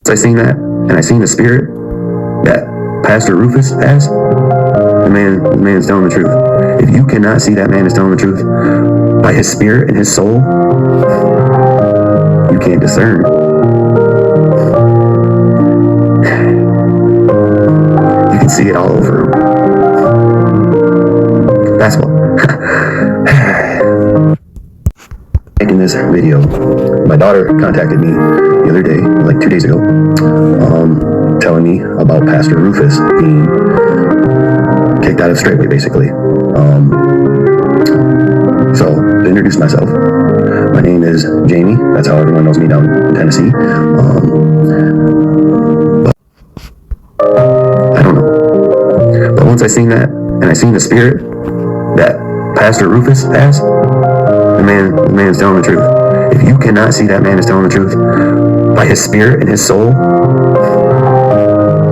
I seen that, and I seen the spirit that Pastor Rufus has. The man is telling the truth. If you cannot see that man is telling the truth by his spirit and his soul, you can't discern. You can see it all over him. That's what. Making this video, my daughter contacted me the other day, like 2 days ago, telling me about Pastor Rufus being kicked out of Straightway, basically. So, to introduce myself, my name is Jamie. That's how everyone knows me down in Tennessee. But I don't know. But once I seen that, and I seen the spirit that Pastor Rufus has, the man is telling the truth. If you cannot see that man is telling the truth by his spirit and his soul.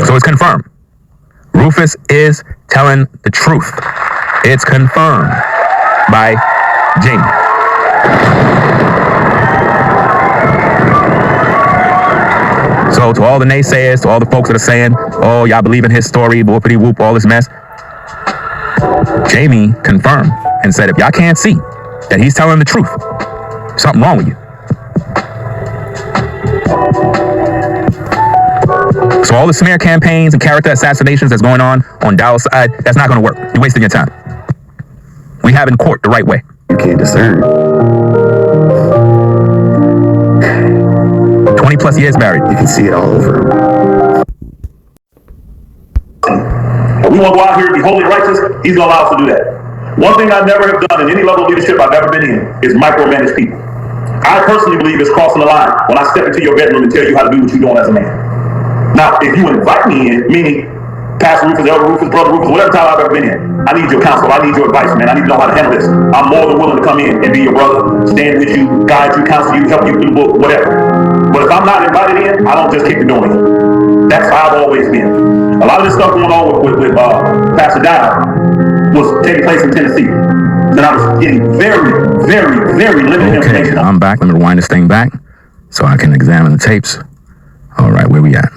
So it's confirmed. Rufus is telling the truth. It's confirmed by Jamie. So to all the naysayers, to all the folks that are saying, oh, y'all believe in his story, whoopity whoop, all this mess, Jamie confirmed and said, if y'all can't see that he's telling the truth, something wrong with you. So all the smear campaigns and character assassinations that's going on Dowell's side, that's not going to work. You're wasting your time. We have in court the right way. You can't discern. 20 plus years married. You can see it all over him. We want to go out here and be holy and righteous. He's going to allow us to do that. One thing I never have done in any level of leadership I've ever been in is micromanage people. I personally believe it's crossing the line when I step into your bedroom and tell you how to do what you're doing as a man. Now, if you invite me in, meaning Pastor Rufus, Elder Rufus, Brother Rufus, whatever time I've ever been in, I need your counsel. I need your advice, man. I need to know how to handle this. I'm more than willing to come in and be your brother, stand with you, guide you, counsel you, help you through the book, whatever. But if I'm not invited in, I don't just kick the door in. That's how I've always been. A lot of this stuff going on with Pastor Dow was taking place in Tennessee. And I was getting very, very, very limited information. I'm back. Let me rewind this thing back so I can examine the tapes. All right, where we at? I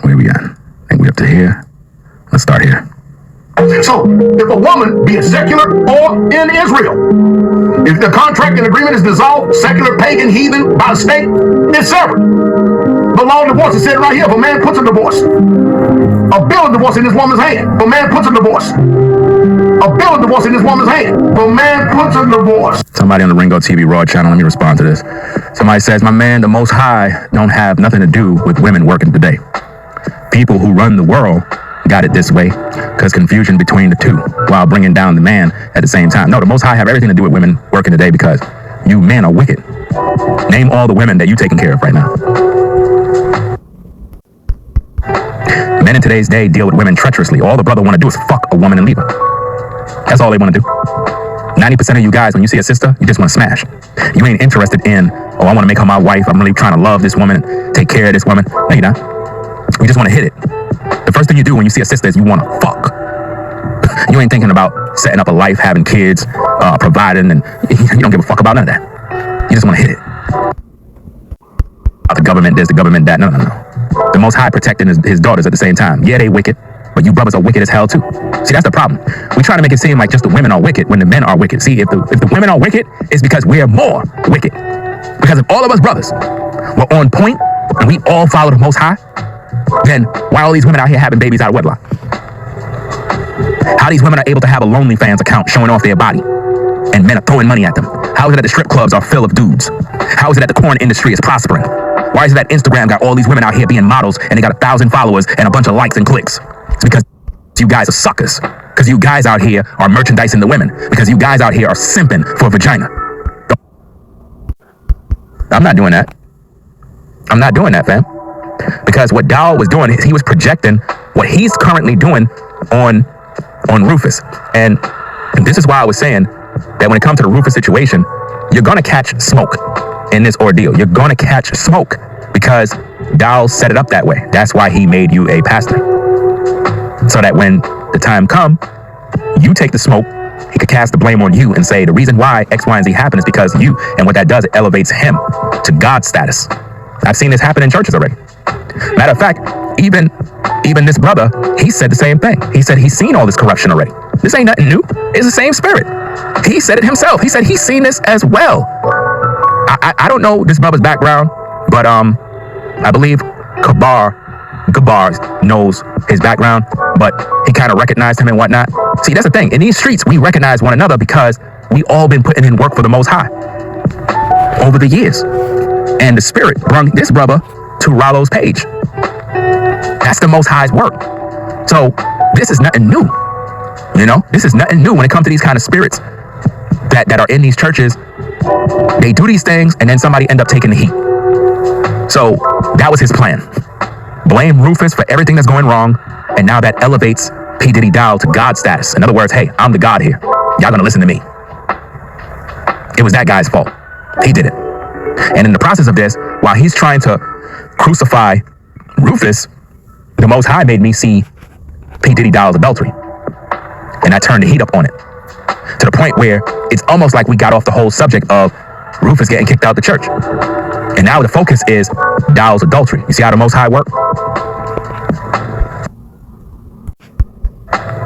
think we up to here. Let's start here. So, if a woman, be it secular or in Israel, if the contract and agreement is dissolved, secular, pagan, heathen, by the state, it's severed. The law of divorce is said right here. If a man puts a divorce, a bill of divorce in this woman's hand. If a man puts a divorce, a bill of divorce in this woman's hand. If a man puts a divorce. Somebody on the Ringo TV Raw channel, let me respond to this. Somebody says, my man, the Most High don't have nothing to do with women working today. People who run the world got it this way because confusion between the two while bringing down the man at the same time. No, the Most High have everything to do with women working today because you men are wicked. Name all the women that you taking care of right now. Men in today's day deal with women treacherously. All the brother want to do is fuck a woman and leave her. That's all they want to do. 90% of you guys, when you see a sister, you just want to smash. You ain't interested in, oh, I want to make her my wife. I'm really trying to love this woman, take care of this woman. No, you're not. You just want to hit it. The first thing you do when you see a sister is you want to fuck. You ain't thinking about setting up a life, having kids, providing, and you don't give a fuck about none of that. You just want to hit it. The government this, the government that. No. The Most High protecting his daughters at the same time. Yeah, they wicked, but you brothers are wicked as hell too. See, that's the problem. We try to make it seem like just the women are wicked when the men are wicked. See, if the women are wicked, it's because we're more wicked. Because if all of us brothers were on point and we all follow the Most High, then why are all these women out here having babies out of wedlock? How these women are able to have a OnlyFans account showing off their body and men are throwing money at them? How is it that the strip clubs are full of dudes? How is it that the porn industry is prospering? Why is it that Instagram got all these women out here being models and they got 1,000 followers and a bunch of likes and clicks? It's because you guys are suckers. Because you guys out here are merchandising the women. Because you guys out here are simping for vagina. I'm not doing that. I'm not doing that, fam. Because what Dowell was doing, he was projecting what he's currently doing on Rufus. And this is why I was saying that when it comes to the Rufus situation, you're going to catch smoke in this ordeal. You're going to catch smoke because Dowell set it up that way. That's why he made you a pastor. So that when the time comes, you take the smoke, he could cast the blame on you and say the reason why X, Y, and Z happened is because you. And what that does, it elevates him to God status. I've seen this happen in churches already. Matter of fact, even this brother, he said the same thing. He said he's seen all this corruption already. This ain't nothing new. It's the same spirit. He said it himself. He said he's seen this as well. I don't know this brother's background, but I believe Gabar knows his background, but he kind of recognized him and whatnot. See, that's the thing. In these streets, we recognize one another because we all been putting in work for the Most High over the years. And the Spirit brought this brother to Ralo's page. That's the Most High's work. So this is nothing new. You know, this is nothing new when it comes to these kind of spirits that are in these churches. They do these things and then somebody end up taking the heat. So that was his plan. Blame Rufus for everything that's going wrong, and now that elevates P. Diddy Dow to God status. In other words, hey, I'm the God here. Y'all gonna listen to me. It was that guy's fault. He did it. And in the process of this, while he's trying to crucify Rufus, the Most High made me see P. Diddy Dow's adultery. And I turned the heat up on it. To the point where it's almost like we got off the whole subject of Rufus getting kicked out the church. And now the focus is Dow's adultery. You see how the Most High work?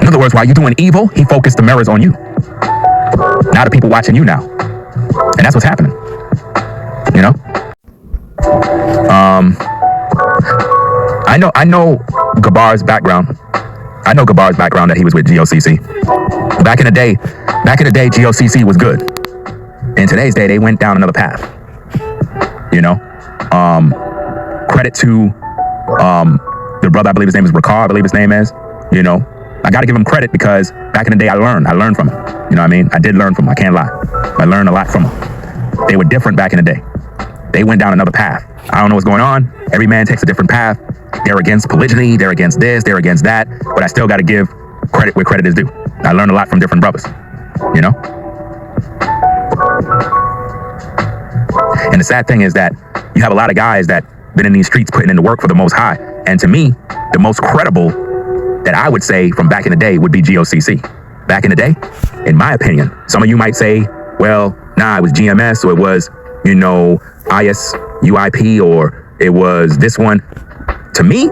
In other words, while you're doing evil, he focused the mirrors on you. Now the people watching you now. And that's what's happening. You know? I know Gabar's background. I know Gabar's background, that he was with GOCC. Back in the day, GOCC was good. In today's day, they went down another path. You know? Credit to the brother, I believe his name is Ricard, I believe his name is. You know? I gotta give him credit because back in the day I learned from him. You know what I mean? I did learn from him, I can't lie. I learned a lot from him. They were different back in the day. They went down another path. I don't know what's going on. Every man takes a different path. They're against polygyny, they're against this, they're against that, but I still gotta give credit where credit is due. I learned a lot from different brothers, you know? And the sad thing is that you have a lot of guys that been in these streets putting in the work for the Most High. And to me, the most credible that I would say from back in the day would be GOCC. Back in the day, in my opinion, some of you might say, well, nah, it was GMS, or it was, you know, ISUIP, or it was this one. To me,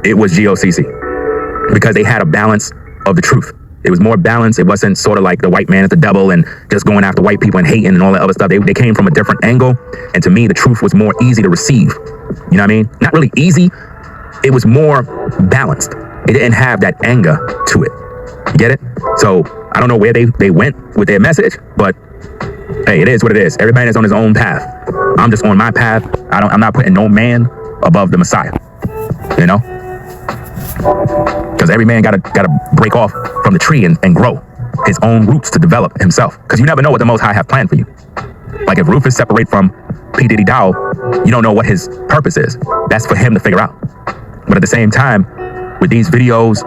it was GOCC because they had a balance of the truth. It was more balanced. It wasn't sort of like the white man is the devil and just going after white people and hating and all that other stuff. They came from a different angle. And to me, the truth was more easy to receive. You know what I mean? Not really easy. It was more balanced. It didn't have that anger to it. You get it? So I don't know where they went with their message, but hey, it is what it is. Everybody is on his own path. I'm just on my path. I'm not putting no man above the Messiah. You know? Because every man gotta break off from the tree and grow his own roots to develop himself. Because you never know what the Most High have planned for you. Like if Rufus separate from P. Diddy Dow, you don't know what his purpose is. That's for him to figure out. But at the same time, with these videos,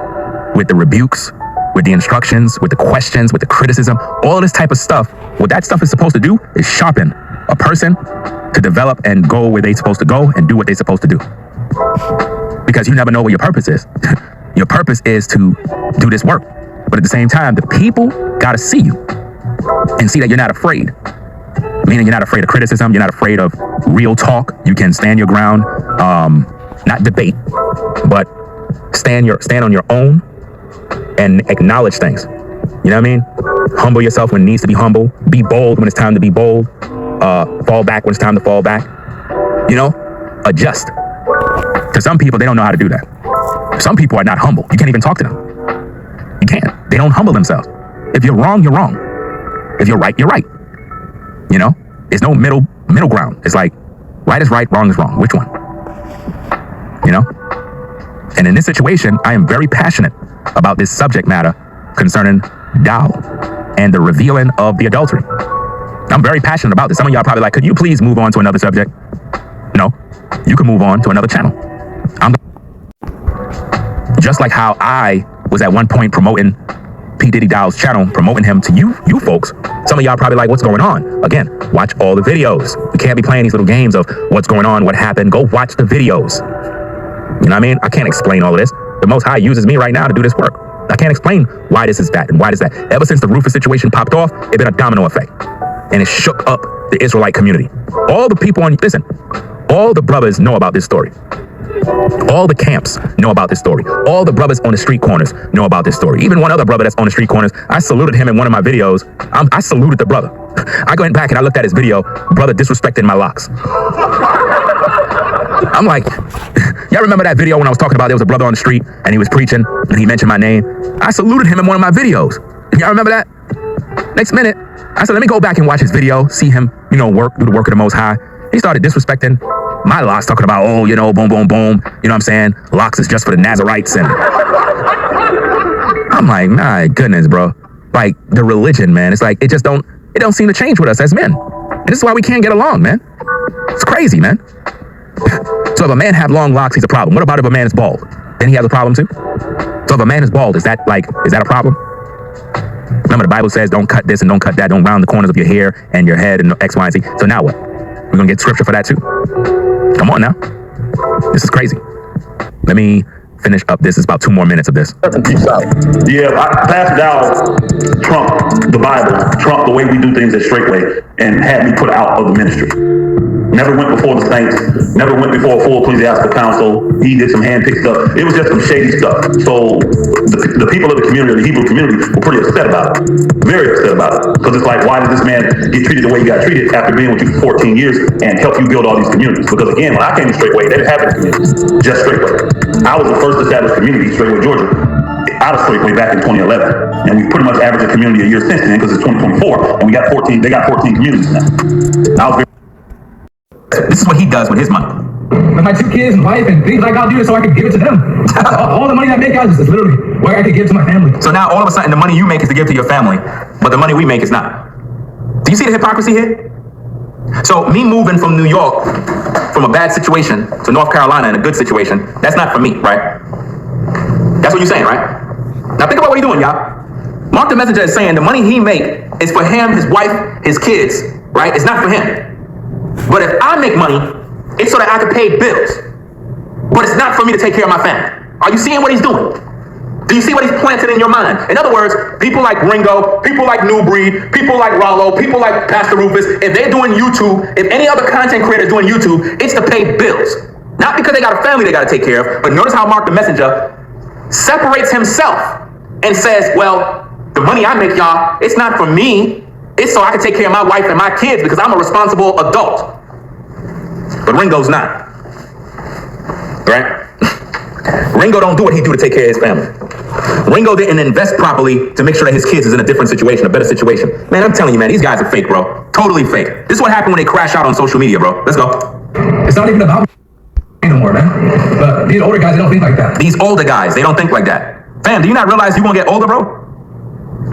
with the rebukes, with the instructions, with the questions, with the criticism, all this type of stuff, what that stuff is supposed to do is sharpen a person to develop and go where they're supposed to go and do what they're supposed to do. Because you never know what your purpose is. Your purpose is to do this work. But at the same time, the people got to see you and see that you're not afraid. Meaning you're not afraid of criticism. You're not afraid of real talk. You can stand your ground, not debate, but stand on your own and acknowledge things. You know what I mean? Humble yourself when it needs to be humble. Be bold when it's time to be bold. Fall back when it's time to fall back. You know? Adjust. To some people, they don't know how to do that. Some people are not humble. You can't even talk to them. You can't. They don't humble themselves. If you're wrong, you're wrong. If you're right, you're right. You know? There's no middle ground. It's like right is right, wrong is wrong. Which one? You know? And in this situation, I am very passionate about this subject matter concerning Dow and the revealing of the adultery. I'm very passionate about this. Some of y'all probably like, could you please move on to another subject? No, you can move on to another channel. Just like how I was at one point promoting P. Diddy Dow's channel, promoting him to you folks. Some of y'all probably like, what's going on? Again, watch all the videos. You can't be playing these little games of what's going on, what happened. Go watch the videos. You know what I mean? I can't explain all of this. The Most High uses me right now to do this work. I can't explain why this is that and why this is that. Ever since the Rufus situation popped off, it's been a domino effect. And it shook up the Israelite community. All the people all the brothers know about this story. All the camps know about this story. All the brothers on the street corners know about this story. Even one other brother that's on the street corners, I saluted him in one of my videos. I saluted the brother. I went back and I looked at his video, brother disrespecting my locks. I'm like, y'all remember that video when I was talking about there was a brother on the street and he was preaching and he mentioned my name? I saluted him in one of my videos. Y'all remember that? Next minute, I said, let me go back and watch his video, see him, do the work of the Most High. He started disrespecting my locks, talking about, boom, boom, boom. You know what I'm saying? Locks is just for the Nazarites. And I'm like, my goodness, bro. Like, the religion, man. It's like, it don't seem to change with us as men. And this is why we can't get along, man. It's crazy, man. So if a man have long locks, he's a problem. What about if a man is bald? Then he has a problem too? So if a man is bald, is that a problem? Remember the Bible says don't cut this and don't cut that, don't round the corners of your hair and your head and X, Y, and Z. So now what? We're gonna get scripture for that too? Come on now. This is crazy. Let me finish up. This is about 2 more minutes of this. Yeah, Pastor Dow trumped the Bible, trumped the way we do things at Straightway, and had me put out of the ministry. Never went before the saints, never went before a full ecclesiastical council. He did some hand-picked stuff. It was just some shady stuff. So the people of the community, the Hebrew community, were pretty upset about it. Very upset about it. Because it's like, why did this man get treated the way he got treated after being with you for 14 years and help you build all these communities? Because again, when I came to Straightway, they didn't have any communities, just Straightway. I was the first established community, Straightway, Georgia, out of Straightway back in 2011. And we pretty much averaged a community a year since then because it's 2024. And they got 14 communities now. This is what he does with his money. With my 2 kids and wife and things like I'll do it so I can give it to them. All the money I make out is literally what I can give to my family. So now all of a sudden the money you make is to give to your family, but the money we make is not. Do you see the hypocrisy here? So me moving from New York, from a bad situation to North Carolina in a good situation, that's not for me, right? That's what you're saying, right? Now think about what he's doing, y'all. Mark the Messenger is saying the money he make is for him, his wife, his kids, right? It's not for him. But if I make money, it's so that I can pay bills. But it's not for me to take care of my family. Are you seeing what he's doing? Do you see what he's planted in your mind? In other words, people like Ringo, people like New Breed, people like Ralo, people like Pastor Rufus, if they're doing YouTube, if any other content creator is doing YouTube, it's to pay bills. Not because they got a family they got to take care of, but notice how Mark the Messenger separates himself and says, well, the money I make, y'all, it's not for me. It's so I can take care of my wife and my kids because I'm a responsible adult. But Ringo's not. Right? Ringo don't do what he do to take care of his family. Ringo didn't invest properly to make sure that his kids is in a different situation, a better situation. Man, I'm telling you, man, these guys are fake, bro. Totally fake. This is what happened when they crash out on social media, bro. Let's go. It's not even about no more, man. But these older guys, they don't think like that. These older guys, they don't think like that. Fam, do you not realize you're gonna get older, bro?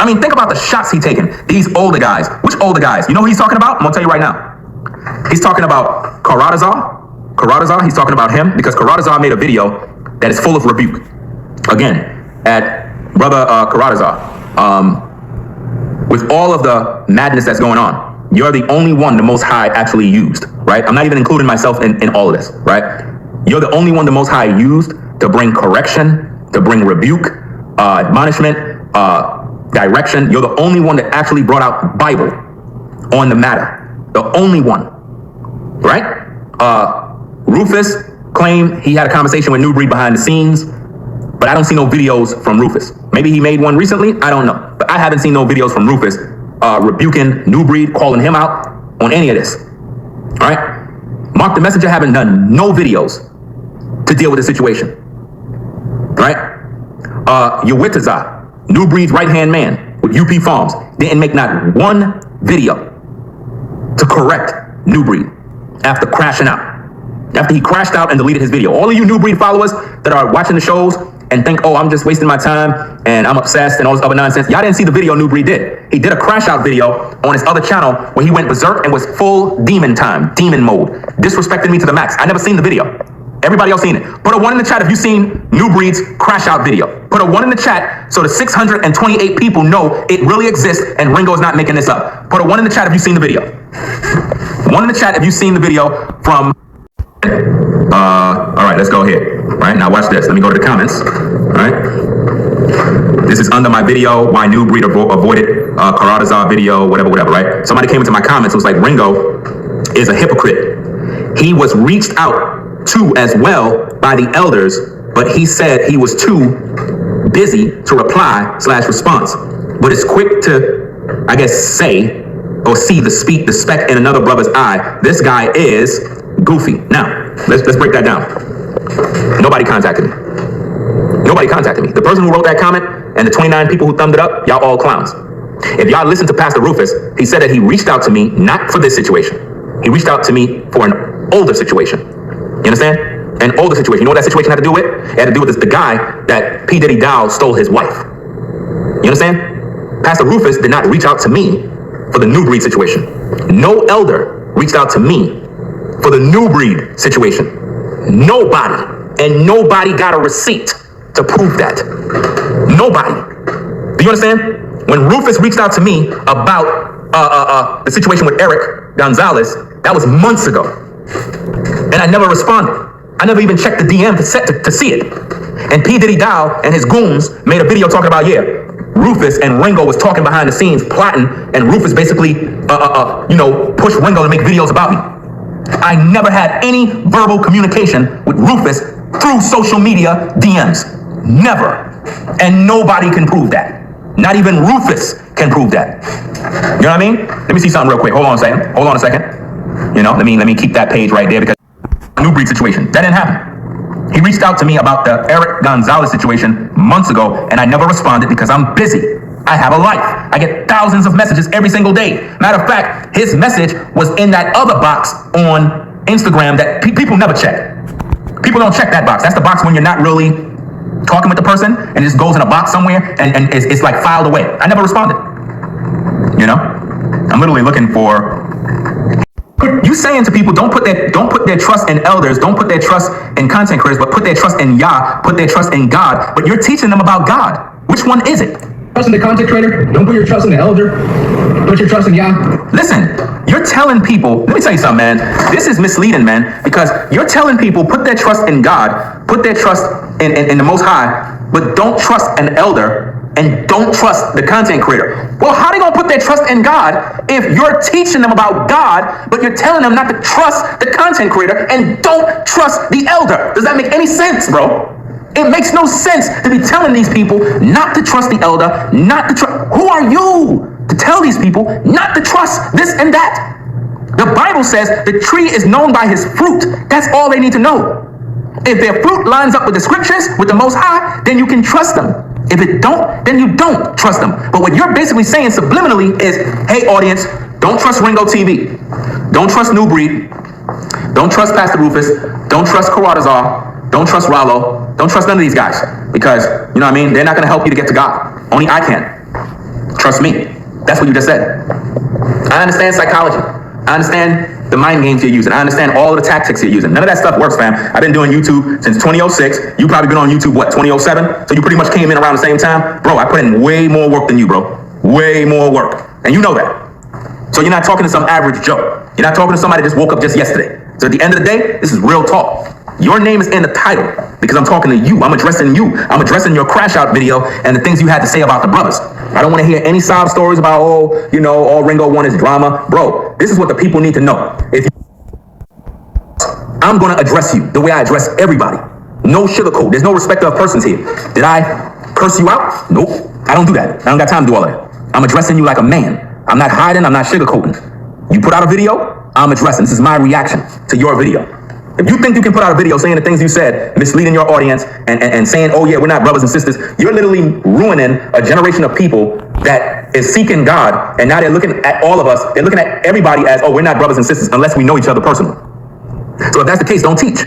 I mean, think about the shots he's taking. These older guys. Which older guys? You know who he's talking about? I'm gonna tell you right now. He's talking about Karadazar. He's talking about him because Karadazar made a video that is full of rebuke. Again, at brother Karadazar, with all of the madness that's going on, you're the only one the Most High actually used, right? I'm not even including myself in all of this, right? You're the only one the Most High used to bring correction, to bring rebuke, admonishment, direction. You're the only one that actually brought out Bible on the matter. The only one, right? Rufus claimed he had a conversation with New Breed behind the scenes, but I don't see no videos from Rufus. Maybe he made one recently, I don't know. But I haven't seen no videos from Rufus rebuking New Breed, calling him out on any of this, all right? Mark the Messenger haven't done no videos to deal with the situation, right? Yawitazah, New Breed's right-hand man with UP Farms, didn't make not one video to correct New Breed after crashing out. After he crashed out and deleted his video. All of you New Breed followers that are watching the shows and think, oh, I'm just wasting my time and I'm obsessed and all this other nonsense. Y'all didn't see the video New Breed did. He did a crash out video on his other channel where he went berserk and was full demon time, demon mode, disrespecting me to the max. I never seen the video. Everybody else seen it. Put a 1 in the chat if you've seen New Breed's crash out video. Put a 1 in the chat so the 628 people know it really exists and Ringo's not making this up. Put a 1 in the chat if you've seen the video. 1 in the chat if you've seen the video from... all right, let's go here. All right, now watch this. Let me go to the comments. All right. This is under my video, why New Breed avoided Karadazar video, whatever, right? Somebody came into my comments and was like, Ringo is a hypocrite. He was reached out to as well by the elders, but he said he was too busy to reply/response. But it's quick to, I guess, say or see the speck in another brother's eye. This guy is goofy. Now, let's break that down. Nobody contacted me. Nobody contacted me. The person who wrote that comment and the 29 people who thumbed it up, y'all all clowns. If y'all listen to Pastor Rufus, he said that he reached out to me not for this situation. He reached out to me for an older situation. You understand? An older situation. You know what that situation had to do with? It had to do with the guy that P. Diddy Dow stole his wife. You understand? Pastor Rufus did not reach out to me for the new breed situation. No elder reached out to me for the new breed situation. Nobody. And nobody got a receipt to prove that. Nobody. Do you understand? When Rufus reached out to me about the situation with Eric Gonzalez, that was months ago. And I never responded. I never even checked the DM to see it. And P. Diddy Dow and his goons made a video talking about, Rufus and Ringo was talking behind the scenes, plotting, and Rufus basically, pushed Ringo to make videos about me. I never had any verbal communication with Rufus through social media DMs. Never. And nobody can prove that. Not even Rufus can prove that. You know what I mean? Let me see something real quick. Hold on a second. Let me keep that page right there because new breed situation. That didn't happen. He reached out to me about the Eric Gonzalez situation months ago, and I never responded because I'm busy. I have a life. I get thousands of messages every single day. Matter of fact, his message was in that other box on Instagram that people never check. People don't check that box. That's the box when you're not really talking with the person and it just goes in a box somewhere and it's like filed away. I never responded. I'm literally looking for. You saying to people, don't put their trust in elders, don't put their trust in content creators, but put their trust in Yah, put their trust in God. But you're teaching them about God. Which one is it? Trust in the content creator. Don't put your trust in the elder. Put your trust in Yah. Listen, you're telling people. Let me tell you something, man. This is misleading, man, because you're telling people put their trust in God, put their trust in the Most High, but don't trust an elder. And don't trust the content creator. Well, how are they going to put their trust in God if you're teaching them about God, but you're telling them not to trust the content creator and don't trust the elder? Does that make any sense, bro? It makes no sense to be telling these people not to trust the elder, not to trust. Who are you to tell these people not to trust this and that? The Bible says the tree is known by his fruit. That's all they need to know. If their fruit lines up with the scriptures, with the Most High, then you can trust them. If it don't, then you don't trust them. But what you're basically saying subliminally is, hey, audience, don't trust Ringo TV. Don't trust New Breed. Don't trust Pastor Rufus. Don't trust Karadazar. Don't trust Ralo. Don't trust none of these guys. Because, you know what I mean? They're not going to help you to get to God. Only I can. Trust me. That's what you just said. I understand psychology. I understand the mind games you're using. I understand all of the tactics you're using. None of that stuff works, fam. I've been doing YouTube since 2006. You probably been on YouTube, 2007? So you pretty much came in around the same time? Bro, I put in way more work than you, bro. Way more work. And you know that. So you're not talking to some average Joe. You're not talking to somebody that just woke up just yesterday. So at the end of the day, this is real talk. Your name is in the title because I'm talking to you. I'm addressing you. I'm addressing your crash out video and the things you had to say about the brothers. I don't want to hear any sob stories about, all Ringo one is drama. Bro, this is what the people need to know. I'm going to address you the way I address everybody. No sugarcoat. There's no respect of persons here. Did I curse you out? Nope. I don't do that. I don't got time to do all that. I'm addressing you like a man. I'm not hiding. I'm not sugarcoating. You put out a video, I'm addressing. This is my reaction to your video. If you think you can put out a video saying the things you said, misleading your audience, and saying, oh yeah, we're not brothers and sisters, you're literally ruining a generation of people that is seeking God, and now they're looking at all of us, they're looking at everybody as, oh, we're not brothers and sisters unless we know each other personally. So if that's the case, don't teach.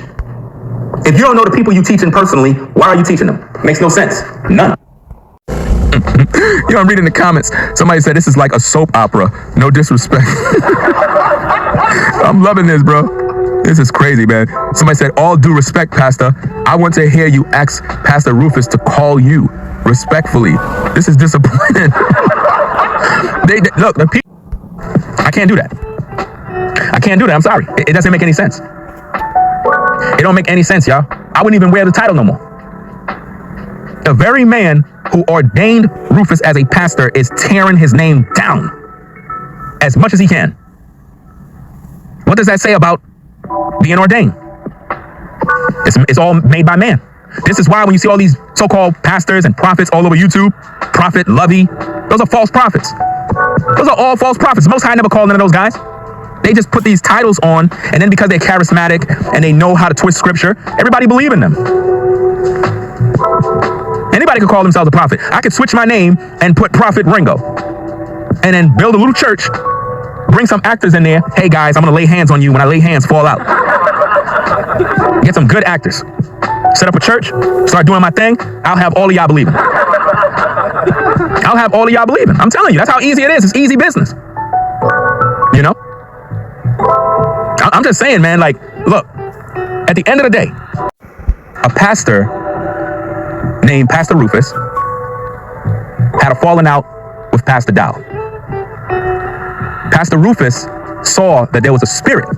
If you don't know the people you teaching personally, why are you teaching them? Makes no sense. None. I'm reading the comments. Somebody said this is like a soap opera. No disrespect. I'm loving this, bro. This is crazy, man. Somebody said, all due respect, Pastor. I want to hear you ask Pastor Rufus to call you respectfully. This is disappointing. Look, the people. I can't do that. I can't do that. I'm sorry. It doesn't make any sense. It don't make any sense, y'all. I wouldn't even wear the title no more. The very man who ordained Rufus as a pastor is tearing his name down as much as he can. What does that say about being ordained? It's all made by man. This is why when you see all these so-called pastors and prophets all over YouTube, Prophet Lovey, those are false prophets. Those are all false prophets. The Most High never called none of those guys. They just put these titles on, and then because they're charismatic and they know how to twist scripture, everybody believe in them. Anybody could call themselves a prophet. I could switch my name and put Prophet Ringo, and then build a little church, bring some actors in there. Hey guys, I'm gonna lay hands on you. When I lay hands, fall out. Get some good actors. Set up a church, start doing my thing. I'll have all of y'all believing. I'll have all of y'all believing. I'm telling you, that's how easy it is. It's easy business. You know? I'm just saying, man, like, look, at the end of the day, a pastor named Pastor Rufus had a falling out with Pastor Dow. Pastor Rufus saw that there was a spirit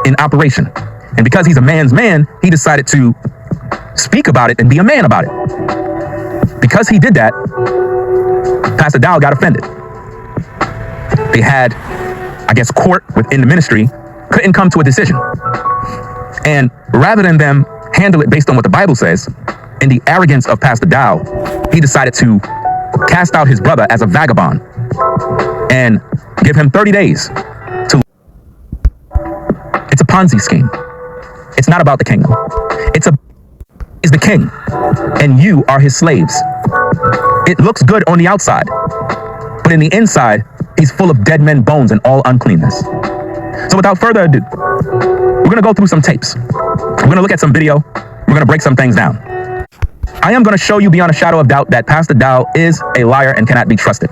in operation. And because he's a man's man, he decided to speak about it and be a man about it. Because he did that, Pastor Dow got offended. They had, I guess, court within the ministry, couldn't come to a decision. And rather than them handle it based on what the Bible says, in the arrogance of Pastor Dow, he decided to cast out his brother as a vagabond and give him 30 days to. It's a Ponzi scheme. It's not about the kingdom. He's the king, and you are his slaves. It looks good on the outside, but in the inside, he's full of dead men bones and all uncleanness. So without further ado, we're going to go through some tapes. We're going to look at some video. We're going to break some things down. I am going to show you beyond a shadow of doubt that Pastor Dow is a liar and cannot be trusted.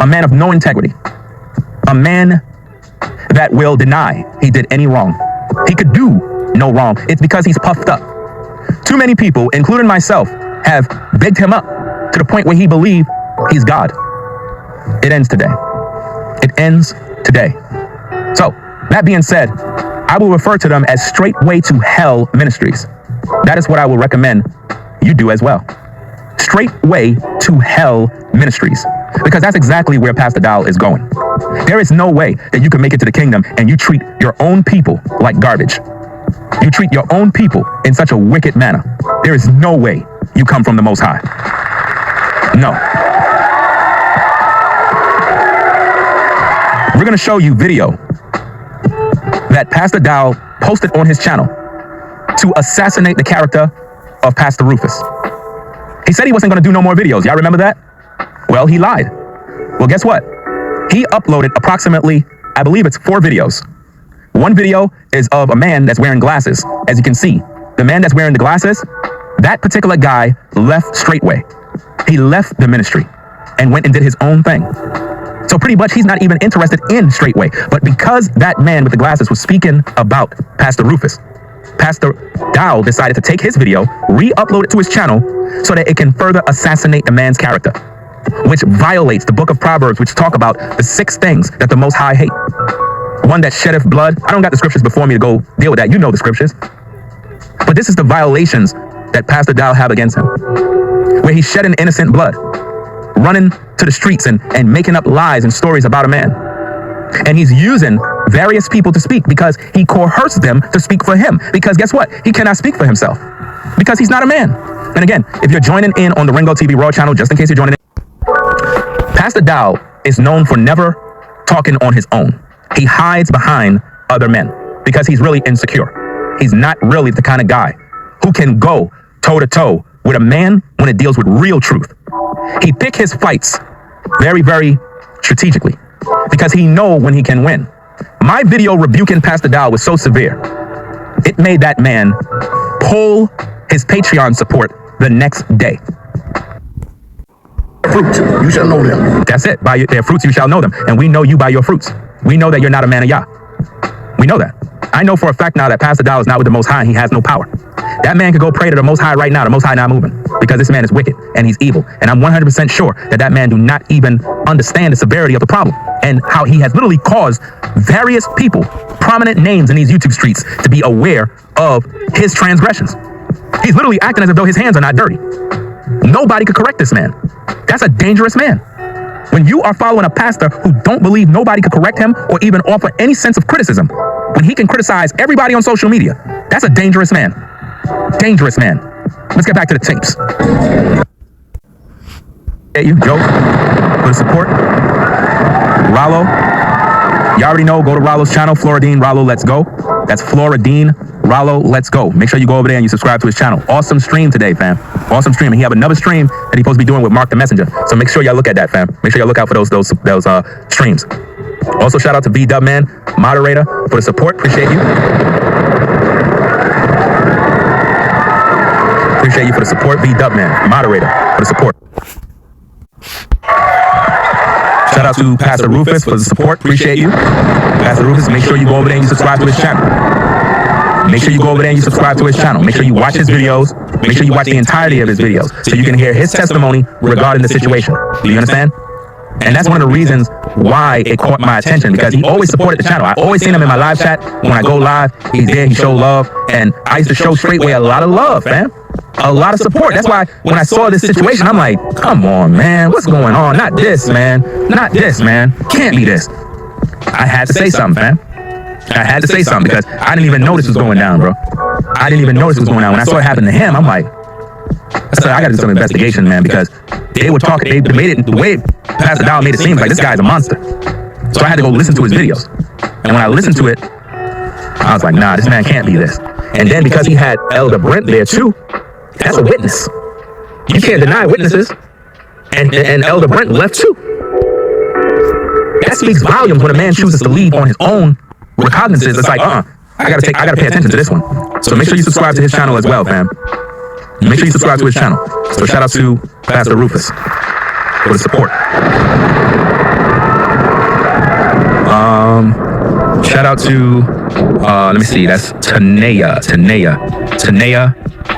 A man of no integrity. A man that will deny he did any wrong. He could do no wrong. It's because he's puffed up. Too many people, including myself, have bigged him up to the point where he believes he's God. It ends today. It ends today. So, that being said, I will refer to them as Straightway to Hell Ministries. That is what I will recommend you do as well. Straightway to Hell Ministries. Because that's exactly where Pastor Dow is going. There is no way that you can make it to the kingdom and you treat your own people like garbage. You treat your own people in such a wicked manner. There is no way you come from the Most High. No. We're going to show you video that Pastor Dow posted on his channel to assassinate the character of Pastor Rufus. He said he wasn't going to do no more videos. Y'all remember that? Well, he lied. Well, guess what? He uploaded approximately, I believe it's 4 videos. One video is of a man that's wearing glasses. As you can see, the man that's wearing the glasses, that particular guy left Straightway. He left the ministry and went and did his own thing. So pretty much he's not even interested in Straightway. But because that man with the glasses was speaking about Pastor Rufus, Pastor Dow decided to take his video, re-upload it to his channel so that it can further assassinate the man's character, which violates the book of Proverbs, which talk about the 6 things that the Most High hate. One that sheddeth blood. I don't got the scriptures before me to go deal with that. You know the scriptures. But this is the violations that Pastor Dow have against him, where he's shedding innocent blood, running to the streets and making up lies and stories about a man. And he's using various people to speak because he coerced them to speak for him. Because guess what? He cannot speak for himself because he's not a man. And again, if you're joining in on the Ringo TV Raw channel, just in case you're joining in, Pastor Dow is known for never talking on his own. He hides behind other men because he's really insecure. He's not really the kind of guy who can go toe to toe with a man when it deals with real truth. He pick his fights very, very strategically because he know when he can win. My video rebuking Pastor Dow was so severe, it made that man pull his Patreon support the next day. Fruits, you shall know them. That's it. By their fruits you shall know them. And we know you by your fruits. We know that you're not a man of Yah. We know that. I know for a fact now that Pastor Dow is not with the Most High and he has no power. That man could go pray to the Most High right now. The Most High not moving because this man is wicked and he's evil. And I'm 100% sure that that man do not even understand the severity of the problem and how he has literally caused various people, prominent names in these YouTube streets, to be aware of his transgressions. He's literally acting as if though his hands are not dirty. Nobody could correct this man. That's a dangerous man. When you are following a pastor who don't believe nobody could correct him or even offer any sense of criticism, when he can criticize everybody on social media, that's a dangerous man. Dangerous man. Let's get back to the tapes. Hey, you, Joe, for the support. Ralo. You already know, go to Ralo's channel, FloridianRalo, let's go. That's FloridianRalo, let's go. Make sure you go over there and you subscribe to his channel. Awesome stream today, fam. Awesome stream. And he have another stream that he's supposed to be doing with Mark the Messenger. So make sure y'all look at that, fam. Make sure y'all look out for those streams. Also, shout out to V-Dub, man, moderator, for the support. Appreciate you. Appreciate you for the support. V-Dub, man, moderator, for the support. Shout out to Pastor Rufus for the support. Appreciate you. Pastor Rufus, make sure you go over there and you subscribe to his channel. Make sure you go over there and you subscribe to his channel. Make sure you watch his videos. Make sure you watch the entirety of his videos so you can hear his testimony regarding the situation. Do you understand? And that's one of the reasons why it caught my attention, because he always supported the channel. I always seen him in my live chat. When I go live, he's there, he show love. And I used to show Straightway a lot of love, fam. A lot of support. That's why when I saw this situation, I'm like, come on, man, what's going on? Not this, man. Not this, man. Can't be this. I had to say something, fam. I had to say something because I didn't even know this was going down, bro. I didn't even know this was going down. When I saw it happen to him, I'm like, I said, I got to do some investigation, man, because they were talking, they made it, the way Pastor Dow made it seem like this guy's a monster. So I had to go listen to his videos. And when I listened to it, I was like, nah, this man can't be this. And then because he had Elder Brent there too, that's a witness. You can't deny witnesses. And Elder Brent left too. That speaks volumes when a man chooses to leave on his own recognizances. It's like, I gotta pay attention to this one. So make sure you subscribe to his channel as well, fam. Make sure you subscribe to his channel. So shout out to Pastor Rufus for the support. Shout out to let me see, that's Tanea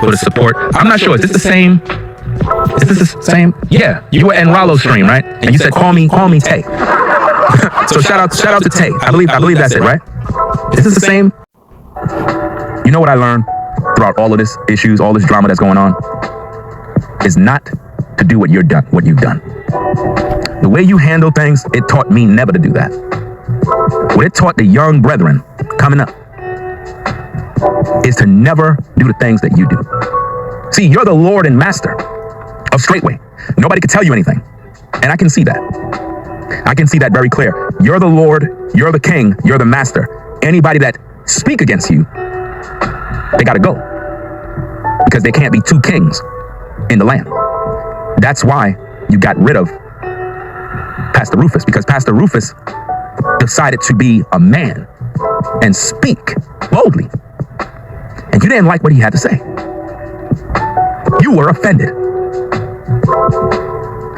for the support. I'm not sure, is this the same? Is this the same? Yeah, you were in Ralo's stream, right? And you said call me Tay. So shout out to Tay. I believe that's it, right? Is this the same? You know what I learned throughout all of this issues, all this drama that's going on, is not to do what you've done. The way you handle things, it taught me never to do that. What it taught the young brethren coming up is to never do the things that you do. See, you're the Lord and Master of Straightway. Nobody can tell you anything. And I can see that. I can see that very clear. You're the Lord, you're the King, you're the Master. Anybody that speak against you, they gotta go. Because there can't be two kings in the land. That's why you got rid of Pastor Rufus, because Pastor Rufus decided to be a man and speak boldly. And you didn't like what he had to say. You were offended.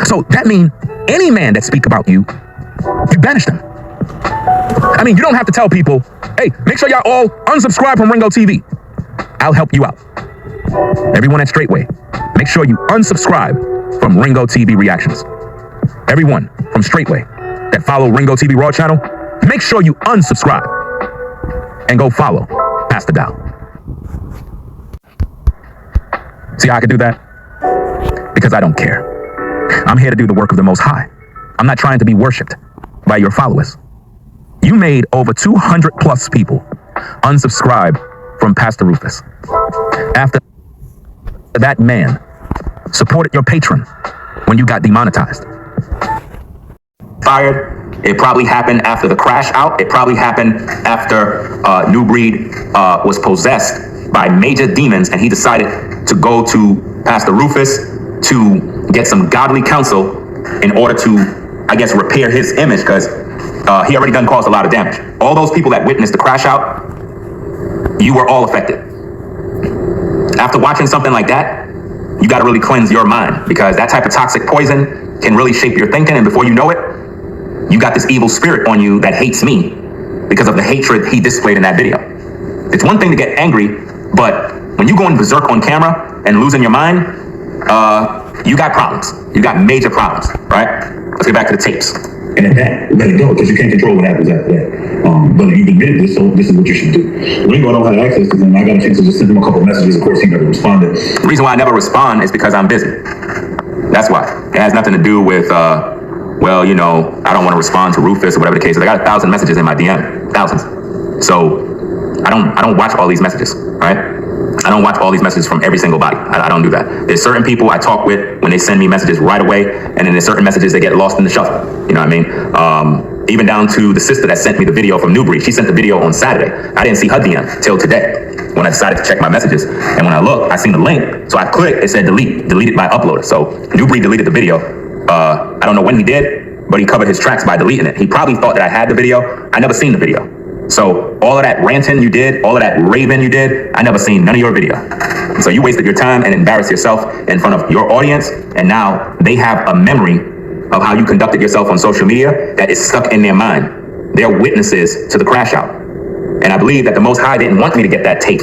So that means any man that speak about you, you banish them. I mean, you don't have to tell people, hey, make sure y'all all unsubscribe from Ringo TV. I'll help you out. Everyone at Straightway, make sure you unsubscribe from Ringo TV Reactions. Everyone from Straightway that follow Ringo TV Raw channel, make sure you unsubscribe and go follow Pastor Dow. See how I could do that? Because I don't care. I'm here to do the work of the Most High. I'm not trying to be worshipped by your followers. You made over 200 plus people unsubscribe from Pastor Rufus. After that man supported your patron when you got demonetized. Fired. It probably happened after the crash out. It probably happened after New Breed was possessed by major demons, and he decided to go to Pastor Rufus to get some godly counsel in order to, I guess, repair his image, because he already done caused a lot of damage. All those people that witnessed the crash out, you were all affected. After watching something like that, you got to really cleanse your mind, because that type of toxic poison can really shape your thinking, and before you know it, you got this evil spirit on you that hates me because of the hatred he displayed in that video. It's one thing to get angry, but when you going berserk on camera and losing your mind, you got problems. You got major problems, right? Let's get back to the tapes. And at that, let it go, because you can't control what happens after that. But you've admitted this, so this is what you should do. Ringo don't have access to him. I got a chance to just send him a couple of messages. Of course, he never responded. The reason why I never respond is because I'm busy. That's why. It has nothing to do with, well, you know, I don't want to respond to Rufus or whatever the case is. I got 1,000 messages in my DM, thousands. So I don't watch all these messages, right? I don't watch all these messages from every single body. I don't do that. There's certain people I talk with when they send me messages right away, and then there's certain messages that get lost in the shuffle. You know what I mean? Even down to the sister that sent me the video from Newbury. She sent the video on Saturday. I didn't see her DM till today when I decided to check my messages. And when I looked, I seen the link. So I clicked, it said deleted by uploader. So Newbury deleted the video. I don't know when he did, but he covered his tracks by deleting it. He probably thought that I had the video. I never seen the video. So all of that ranting you did, all of that raving you did, I never seen none of your video. So you wasted your time and embarrassed yourself in front of your audience, and now they have a memory of how you conducted yourself on social media that is stuck in their mind. They're witnesses to the crash out. And I believe that the Most High didn't want me to get that tape.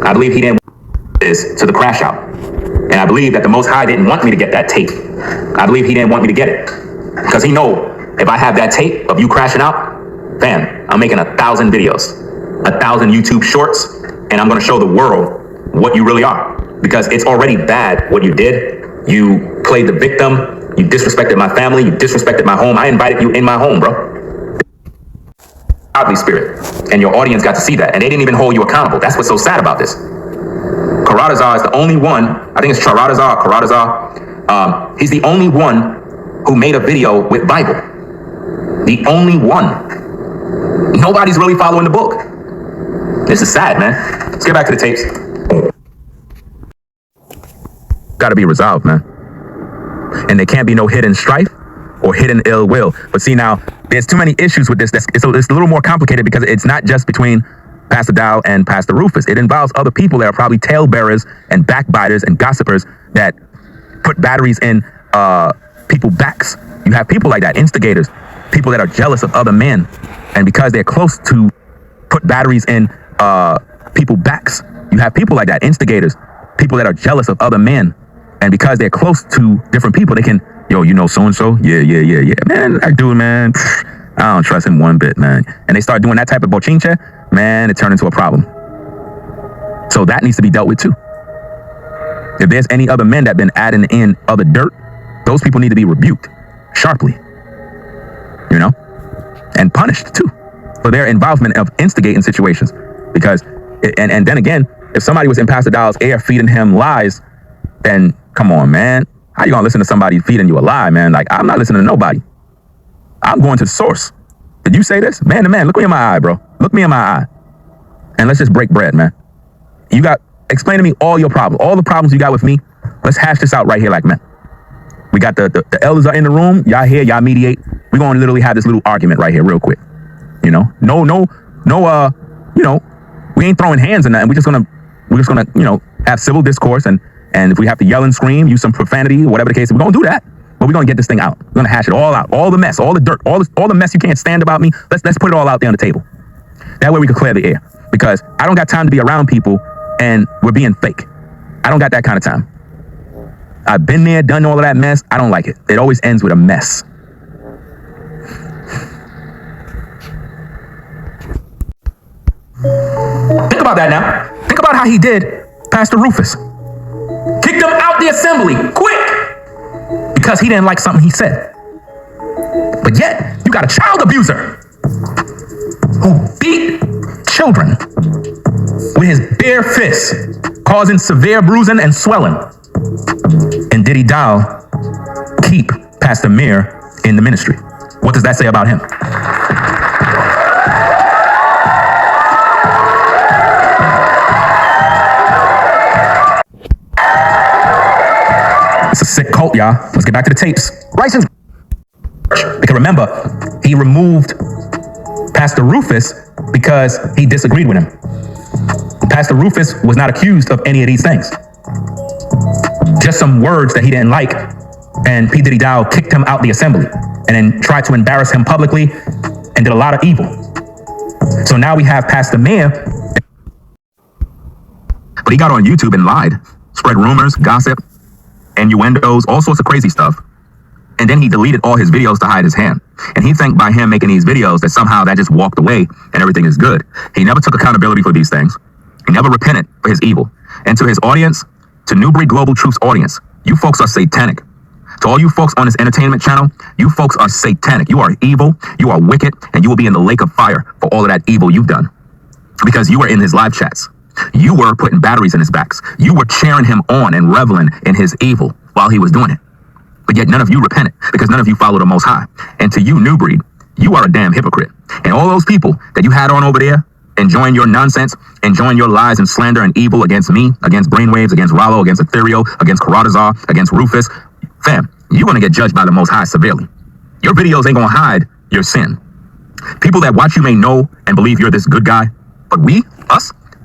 I believe he didn't want this to the crash out. And I believe that the Most High didn't want me to get that tape. I believe he didn't want me to get it. Because he know if I have that tape of you crashing out, fam, I'm making 1,000 videos, 1,000 YouTube shorts, and I'm gonna show the world what you really are. Because it's already bad what you did. You played the victim, you disrespected my family, you disrespected my home. I invited you in my home, bro. Godly spirit. And your audience got to see that, and they didn't even hold you accountable. That's what's so sad about this. Karadazar is the only one, I think it's Karadazar, he's the only one who made a video with Bible. The only one. Nobody's really following the book. This is sad, man. Let's get back to the tapes. Got to be resolved, man. And there can't be no hidden strife or hidden ill will. But see, now, there's too many issues with this. It's a little more complicated because it's not just between Pastor Dow and Pastor Rufus. It involves other people that are probably talebearers and backbiters and gossipers that put batteries in people's backs. You have people like that, instigators, people that are jealous of other men. And because they're close to put batteries in people's backs, you have people like that, instigators, people that are jealous of other men. And because they're close to different people, they can, yo, you know so-and-so? Yeah. Man, that dude, man, I don't trust him one bit, man. And they start doing that type of bochinche, man, it turned into a problem. So that needs to be dealt with too. If there's any other men that been adding in other dirt, those people need to be rebuked sharply, you know, and punished too for their involvement of instigating situations. Because, and then again, if somebody was in Pastor Dow's ear feeding him lies, then come on, man. How you gonna listen to somebody feeding you a lie, man? Like, I'm not listening to nobody. I'm going to the source. Did you say this? Man to man, look me in my eye, bro. Look me in my eye. And let's just break bread, man. Explain to me all your problems, all the problems you got with me. Let's hash this out right here like men. We got the elders are in the room. Y'all here, y'all mediate. We're gonna literally have this little argument right here real quick. You know, no, you know, we ain't throwing hands or nothing. We're just gonna, you know, have civil discourse, and if we have to yell and scream, use some profanity, whatever the case, we're gonna do that. But we're gonna get this thing out. We're gonna hash it all out, all the mess, all the dirt, all the mess you can't stand about me. Let's put it all out there on the table. That way we can clear the air. Because I don't got time to be around people and we're being fake. I don't got that kind of time. I've been there, done all of that mess. I don't like it. It always ends with a mess. Think about that now. Think about how he did Pastor Rufus. Kicked him out the assembly, quick, because he didn't like something he said. But yet, you got a child abuser who beat children with his bare fists, causing severe bruising and swelling. And Diddy Dow keep Pastor Mir in the ministry. What does that say about him? It's a sick cult, y'all. Let's get back to the tapes. License. Because remember, he removed Pastor Rufus because he disagreed with him. Pastor Rufus was not accused of any of these things. Just some words that he didn't like, and P. Diddy Dow kicked him out the assembly and then tried to embarrass him publicly and did a lot of evil. So now we have Pastor Mir. But he got on YouTube and lied, spread rumors, gossip, innuendos, all sorts of crazy stuff. And then he deleted all his videos to hide his hand. And he think by him making these videos that somehow that just walked away and everything is good. He never took accountability for these things. He never repented for his evil. And to his audience, to Newbury Global Truth's audience, you folks are satanic. To all you folks on this entertainment channel, you folks are satanic. You are evil, you are wicked, and you will be in the lake of fire for all of that evil you've done. Because you were in his live chats. You were putting batteries in his backs. You were cheering him on and reveling in his evil while he was doing it. But yet none of you repented because none of you follow the Most High. And to you, New Breed, you are a damn hypocrite. And all those people that you had on over there, enjoying your nonsense, enjoying your lies and slander and evil against me, against Brainwaves, against Ralo, against Ethereal, against Karatazar, against Rufus, fam, you're going to get judged by the Most High severely. Your videos ain't going to hide your sin. People that watch you may know and believe you're this good guy, but we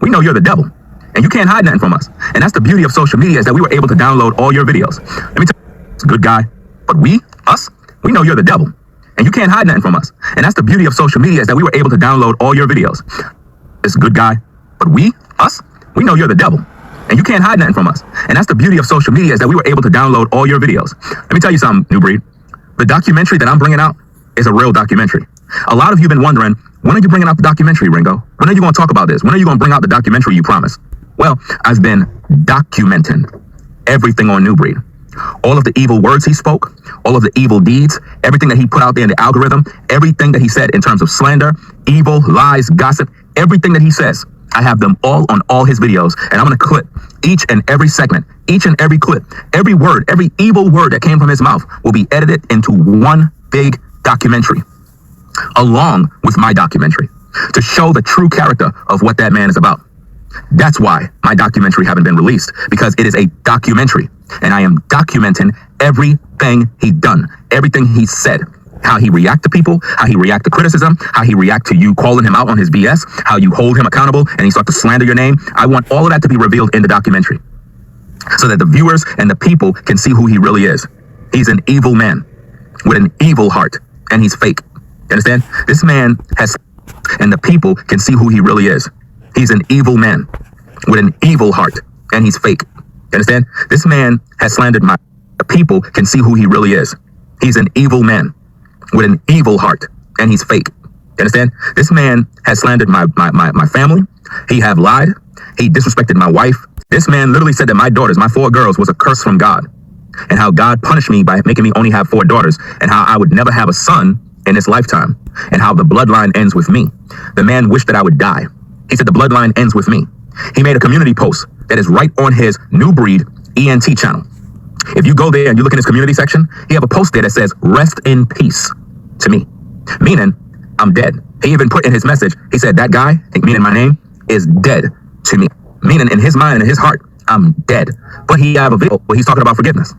know you're the devil. And you can't hide nothing from us. And that's the beauty of social media, is that we were able to download all your videos. Let me tell you, it's a good guy, but we know you're the devil. And you can't hide nothing from us. And that's the beauty of social media, is that we were able to download all your videos. This good guy, but we know you're the devil. And you can't hide nothing from us. And that's the beauty of social media, is that we were able to download all your videos. Let me tell you something, New Breed. The documentary that I'm bringing out is a real documentary. A lot of you have been wondering, when are you bringing out the documentary, Ringo? When are you going to talk about this? When are you going to bring out the documentary you promised? Well, I've been documenting everything on New Breed. All of the evil words he spoke, all of the evil deeds, everything that he put out there in the algorithm, everything that he said in terms of slander, evil, lies, gossip, everything that he says, I have them all on all his videos. And I'm going to clip each and every segment, each and every clip, every word, every evil word that came from his mouth will be edited into one big documentary, along with my documentary, to show the true character of what that man is about. That's why my documentary haven't been released, because it is a documentary, and I am documenting everything he done, everything he said, how he react to people, how he react to criticism, how he react to you calling him out on his BS, how you hold him accountable and he start to slander your name. I want all of that to be revealed in the documentary, so that the viewers and the people can see who he really is. He's an evil man with an evil heart, and he's fake. You understand? This man has, and the people can see who he really is. He's an evil man with an evil heart, and he's fake. You understand? This man has slandered my, the people can see who he really is. He's an evil man with an evil heart, and he's fake. You understand? This man has slandered my family. He have lied. He disrespected my wife. This man literally said that my daughters, my 4 girls, was a curse from God, and how God punished me by making me only have 4 daughters, and how I would never have a son in this lifetime, and how the bloodline ends with me. The man wished that I would die. He said the bloodline ends with me. He made a community post that is right on his New Breed ENT channel. If you go there and you look in his community section, he have a post there that says, "Rest in peace to me," meaning I'm dead. He even put in his message, he said, that guy, meaning my name, is dead to me. Meaning in his mind and in his heart, I'm dead. But he have a video where he's talking about forgiveness.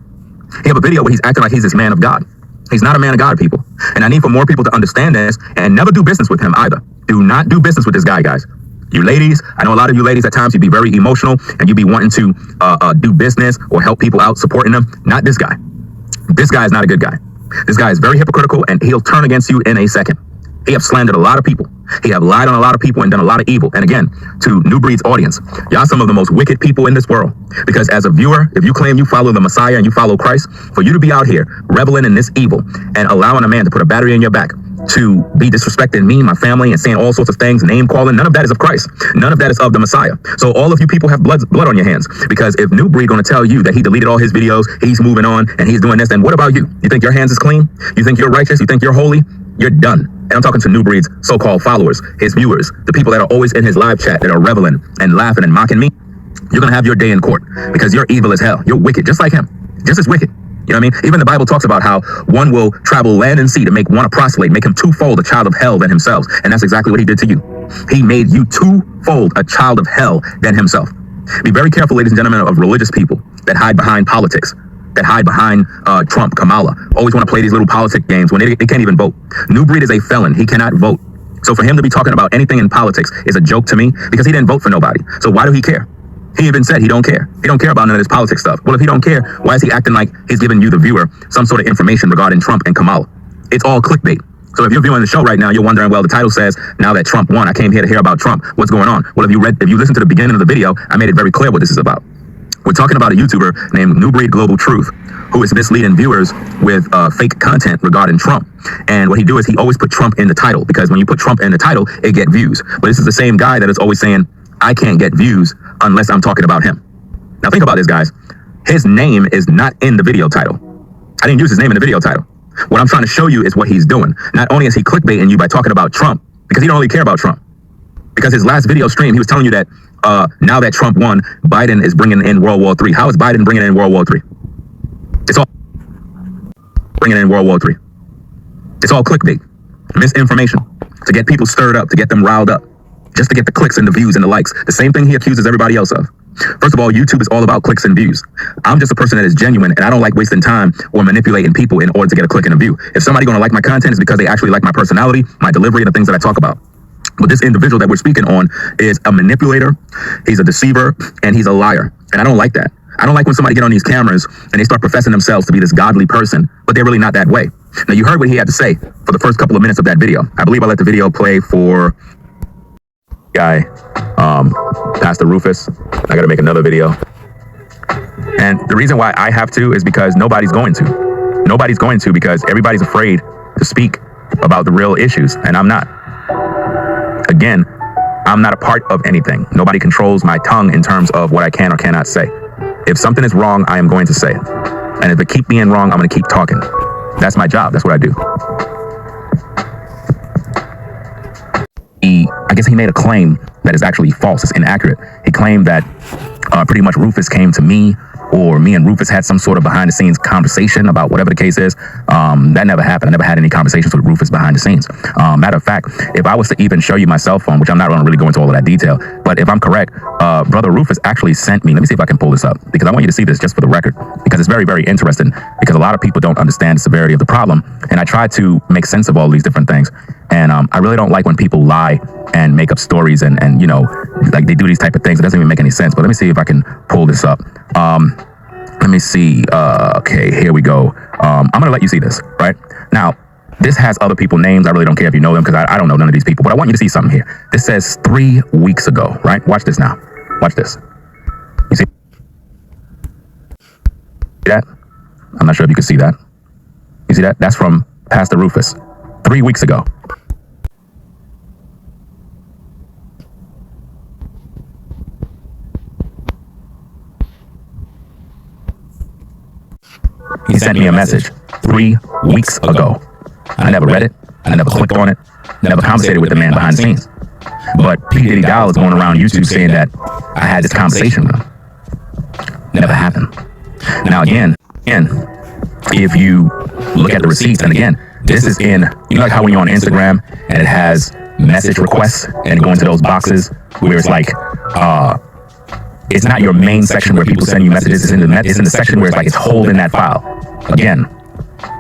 He have a video where he's acting like he's this man of God. He's not a man of God, people. And I need for more people to understand this, and never do business with him either. Do not do business with this guy, guys. You ladies, I know a lot of you ladies at times, you'd be very emotional and you'd be wanting to do business or help people out, supporting them. Not this guy. This guy is not a good guy. This guy is very hypocritical, and he'll turn against you in a second. He have slandered a lot of people. He have lied on a lot of people and done a lot of evil. And again, to New Breed's audience, y'all some of the most wicked people in this world. Because as a viewer, if you claim you follow the Messiah and you follow Christ, for you to be out here reveling in this evil and allowing a man to put a battery in your back, to be disrespecting me, my family, and saying all sorts of things, name calling, none of that is of Christ. None of that is of the Messiah. So all of you people have blood on your hands. Because if New Breed going to tell you that he deleted all his videos, he's moving on, and he's doing this, then what about you? You think your hands is clean? You think you're righteous? You think you're holy? You're done. And I'm talking to New Breed's so-called followers, his viewers, the people that are always in his live chat that are reveling and laughing and mocking me. You're going to have your day in court, because you're evil as hell. You're wicked, just like him. Just as wicked. You know what I mean? Even the Bible talks about how one will travel land and sea to make one a proselyte, make him twofold a child of hell than himself. And that's exactly what he did to you. He made you twofold a child of hell than himself. Be very careful, ladies and gentlemen, of religious people that hide behind politics, that hide behind Trump, Kamala. Always want to play these little politic games when they can't even vote. New Breed is a felon. He cannot vote. So for him to be talking about anything in politics is a joke to me, because he didn't vote for nobody. So why do he care? He even said he don't care. He don't care about none of this politics stuff. Well, if he don't care, why is he acting like he's giving you, the viewer, some sort of information regarding Trump and Kamala? It's all clickbait. So if you're viewing the show right now, you're wondering, well, the title says, now that Trump won, I came here to hear about Trump. What's going on? Well, if you listen to the beginning of the video, I made it very clear what this is about. We're talking about a YouTuber named New Breed Global Truth, who is misleading viewers with fake content regarding Trump. And what he do is he always put Trump in the title, because when you put Trump in the title, it get views. But this is the same guy that is always saying, I can't get views unless I'm talking about him. Now think about this, guys. His name is not in the video title. I didn't use his name in the video title. What I'm trying to show you is what he's doing. Not only is he clickbaiting you by talking about Trump, because he don't really care about Trump. Because his last video stream, he was telling you that now that Trump won, Biden is bringing in World War III. How is Biden bringing in World War III? It's all bringing in World War III. It's all clickbait, misinformation, to get people stirred up, to get them riled up, just to get the clicks and the views and the likes. The same thing he accuses everybody else of. First of all, YouTube is all about clicks and views. I'm just a person that is genuine, and I don't like wasting time or manipulating people in order to get a click and a view. If somebody gonna like my content, it's because they actually like my personality, my delivery, and the things that I talk about. But this individual that we're speaking on is a manipulator, he's a deceiver, and he's a liar. And I don't like that. I don't like when somebody get on these cameras and they start professing themselves to be this godly person, but they're really not that way. Now, you heard what he had to say for the first couple of minutes of that video. I believe I let the video play for guy, Pastor Rufus. I gotta make another video. And the reason why I have to is because nobody's going to. Nobody's going to, because everybody's afraid to speak about the real issues, and I'm not. Again, I'm not a part of anything. Nobody controls my tongue in terms of what I can or cannot say. If something is wrong, I am going to say it. And if it keeps being wrong, I'm going to keep talking. That's my job. That's what I do. I guess he made a claim that is actually false. It's inaccurate. He claimed that pretty much Rufus came to me, or me and Rufus had some sort of behind the scenes conversation about whatever the case is. That never happened. I never had any conversations with Rufus behind the scenes. Matter of fact, if I was to even show you my cell phone, which I'm not going to really go into all of that detail, but if I'm correct, Brother Rufus actually sent me, let me see if I can pull this up, because I want you to see this just for the record, because it's very, very interesting, because a lot of people don't understand the severity of the problem. And I try to make sense of all these different things. And I really don't like when people lie and make up stories and you know, like they do these type of things. It doesn't even make any sense. But let me see if I can pull this up. Let me see. Okay, here we go. I'm going to let you see this, right? Now, this has other people's names. I really don't care if you know them, because I don't know none of these people. But I want you to see something here. This says 3 weeks ago, right? Watch this now. Watch this. You see that? I'm not sure if you can see that. You see that? That's from Pastor Rufus 3 weeks ago. He sent me a message 3 weeks ago. I never read it. I never clicked on it. Never conversated with the man behind the scenes. But P. Diddy Doll is going around YouTube saying that I had this conversation with him. Never happened. Now, again, if you look at the receipts, and again, this is in, you know, like how when you're on Instagram and it has message requests and you go into those boxes where it's like, it's not your main section where people send you messages. It's in the section where it's like it's holding that file. Again,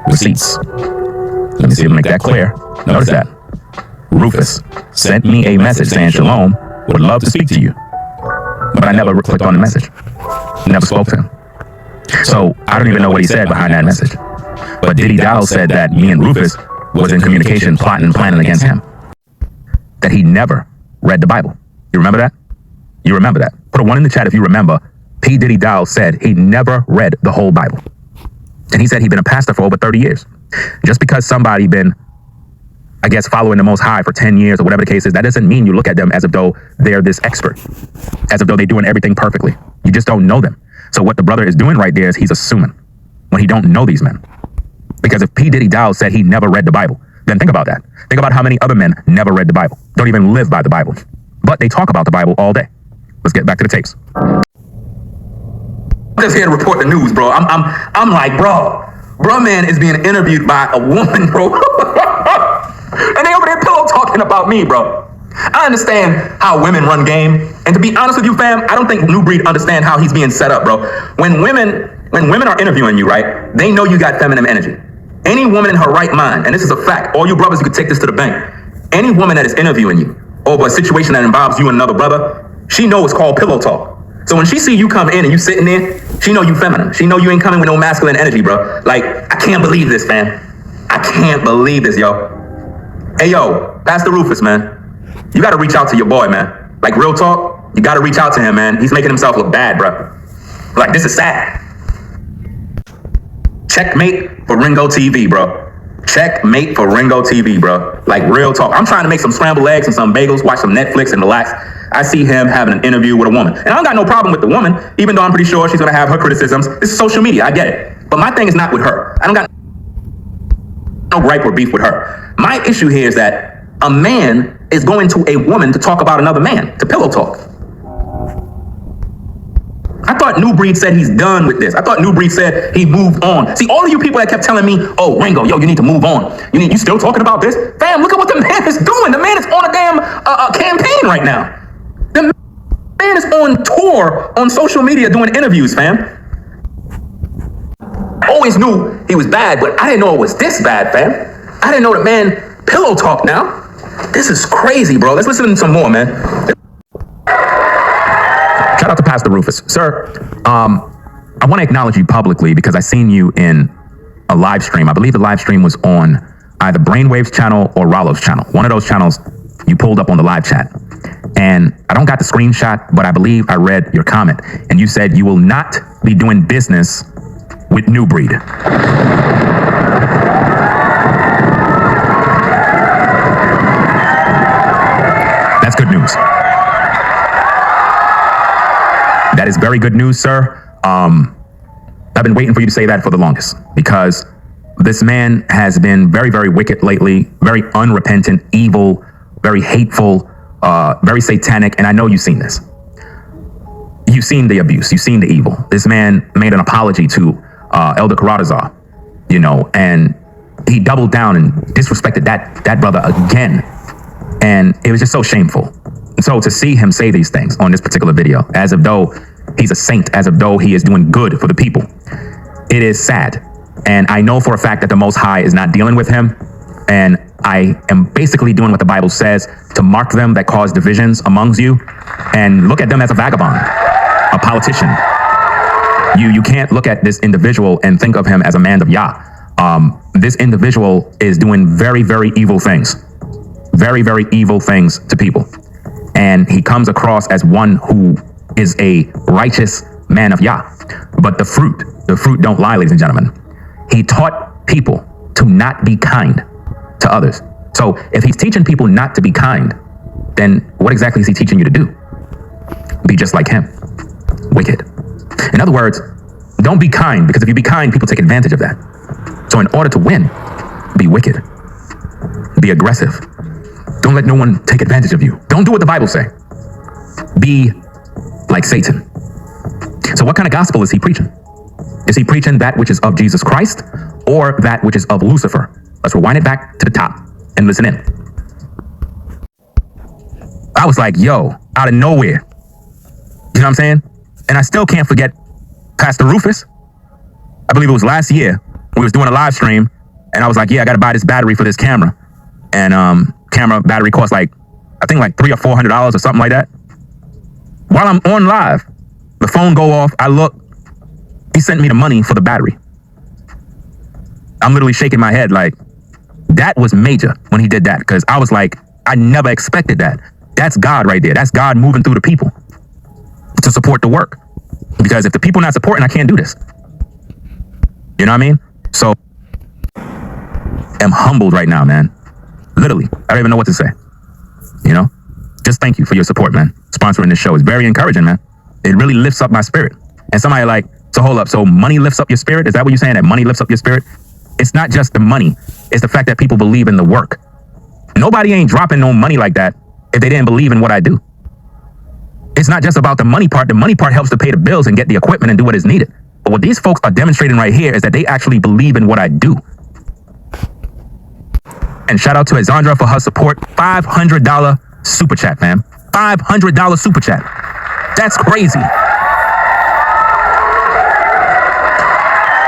receipts. Let me see if I make that clear. Notice that. Rufus sent me a message saying, Shalom, would love to speak to you. But I never clicked on the message. Never spoke to him. So I don't even know what he said behind that message. But Diddy Doll said that me and Rufus was in communication, plotting and planning against him. That he never read the Bible. You remember that? You remember that? Put a 1 in the chat if you remember. P. Diddy Doll said he never read the whole Bible. And he said he'd been a pastor for over 30 years. Just because somebody been, I guess, following the Most High for 10 years or whatever the case is, that doesn't mean you look at them as if though they're this expert, as if though they're doing everything perfectly. You just don't know them. So what the brother is doing right there is he's assuming when he don't know these men. Because if P. Diddy Doll said he never read the Bible, then think about that. Think about how many other men never read the Bible, don't even live by the Bible, but they talk about the Bible all day. Let's get back to the tapes. I'm just here to report the news, bro. I'm like, bro, man is being interviewed by a woman, bro. And they over there pillow talking about me, bro. I understand how women run game. And to be honest with you, fam, I don't think New Breed understand how he's being set up, bro. When women are interviewing you, right, they know you got feminine energy. Any woman in her right mind, and this is a fact, all you brothers, you could take this to the bank. Any woman that is interviewing you over a situation that involves you and another brother, she know it's called pillow talk. So when she see you come in and you sitting there, she know you feminine. She know you ain't coming with no masculine energy, bro. Like, I can't believe this, fam. I can't believe this, yo. Hey, yo, Pastor Rufus, man. You got to reach out to your boy, man. Like, real talk, you got to reach out to him, man. He's making himself look bad, bro. Like, this is sad. Checkmate for Ringo TV, bro. Checkmate for Ringo TV, bro. Like, real talk. I'm trying to make some scrambled eggs and some bagels, watch some Netflix and relax. I see him having an interview with a woman. And I don't got no problem with the woman, even though I'm pretty sure she's going to have her criticisms. This is social media. I get it. But my thing is not with her. I don't got no gripe or beef with her. My issue here is that a man is going to a woman to talk about another man, to pillow talk. I thought New Breed said he's done with this. I thought New Breed said he moved on. See, all of you people that kept telling me, oh, Ringo, yo, you need to move on. You still talking about this? Fam, look at what the man is doing. The man is on a damn campaign right now. The man is on tour on social media doing interviews, fam. I always knew he was bad, but I didn't know it was this bad, fam. I didn't know the man pillow talk now. This is crazy, bro. Let's listen to some more, man. Shout out to Pastor Rufus. Sir, I want to acknowledge you publicly because I seen you in a live stream. I believe the live stream was on either Brainwave's channel or Ralo's channel. One of those channels you pulled up on the live chat. And I don't got the screenshot, but I believe I read your comment. And you said you will not be doing business with New Breed. That's good news. That is very good news, sir. I've been waiting for you to say that for the longest because this man has been very, very wicked lately, very unrepentant, evil, very hateful, very satanic. And I know you've seen this. You've seen the abuse. You've seen the evil. This man made an apology to Elder Karadazar, and he doubled down and disrespected that brother again. And it was just so shameful. And so to see him say these things on this particular video, as if though he's a saint, as if though he is doing good for the people, it is sad. And I know for a fact that the Most High is not dealing with him. And I am basically doing what the Bible says to mark them that cause divisions amongst you and look at them as a vagabond, a politician. You can't look at this individual and think of him as a man of Yah. This individual is doing very, very evil things. Very, very evil things to people. And he comes across as one who is a righteous man of Yah. But the fruit don't lie, ladies and gentlemen. He taught people to not be kind to others. So if he's teaching people not to be kind, then what exactly is he teaching you to do? Be just like him. Wicked. In other words, don't be kind, because if you be kind, people take advantage of that. So in order to win, be wicked. Be aggressive. Don't let no one take advantage of you. Don't do what the Bible say. Be like Satan. So what kind of gospel is he preaching? Is he preaching that which is of Jesus Christ or that which is of Lucifer? Let's rewind it back to the top and listen in. I was like, yo, out of nowhere. You know what I'm saying? And I still can't forget Pastor Rufus. I believe it was last year. We was doing a live stream and I was like, yeah, I got to buy this battery for this camera. And camera battery costs I think $300 or $400 or something like that. While I'm on live, the phone go off. I look, he sent me the money for the battery. I'm literally shaking my head like, that was major when he did that, because I was like, I never expected that. That's God right there. That's God moving through the people to support the work. Because if the people not supporting, I can't do this. You know what I mean? So I'm humbled right now, man. Literally, I don't even know what to say. Just thank you for your support, man. Sponsoring this show is very encouraging, man. It really lifts up my spirit. And somebody like, so hold up, so money lifts up your spirit? Is that what you're saying, that money lifts up your spirit? It's not just the money. It's the fact that people believe in the work. Nobody ain't dropping no money like that if they didn't believe in what I do. It's not just about the money part. The money part helps to pay the bills and get the equipment and do what is needed. But what these folks are demonstrating right here is that they actually believe in what I do. And shout out to Azandra for her support. $500 super chat, fam. $500 super chat. That's crazy.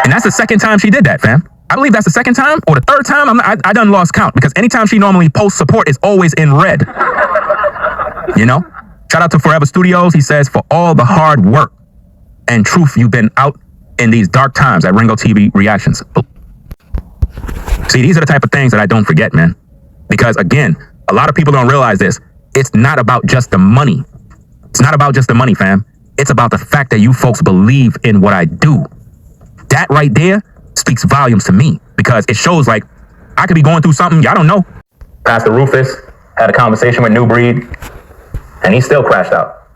And that's the second time she did that, fam. I believe that's the second time or the third time. I done lost count, because anytime she normally posts support, it's always in red. Shout out to Forever Studios. He says, for all the hard work and truth you've been out in these dark times at Ringo TV Reactions. See, these are the type of things that I don't forget, man. Because again, a lot of people don't realize this. It's not about just the money. It's not about just the money, fam. It's about the fact that you folks believe in what I do. That right there speaks volumes to me, because it shows like I could be going through something y'all don't know. Pastor Rufus had a conversation with New Breed and he still crashed out.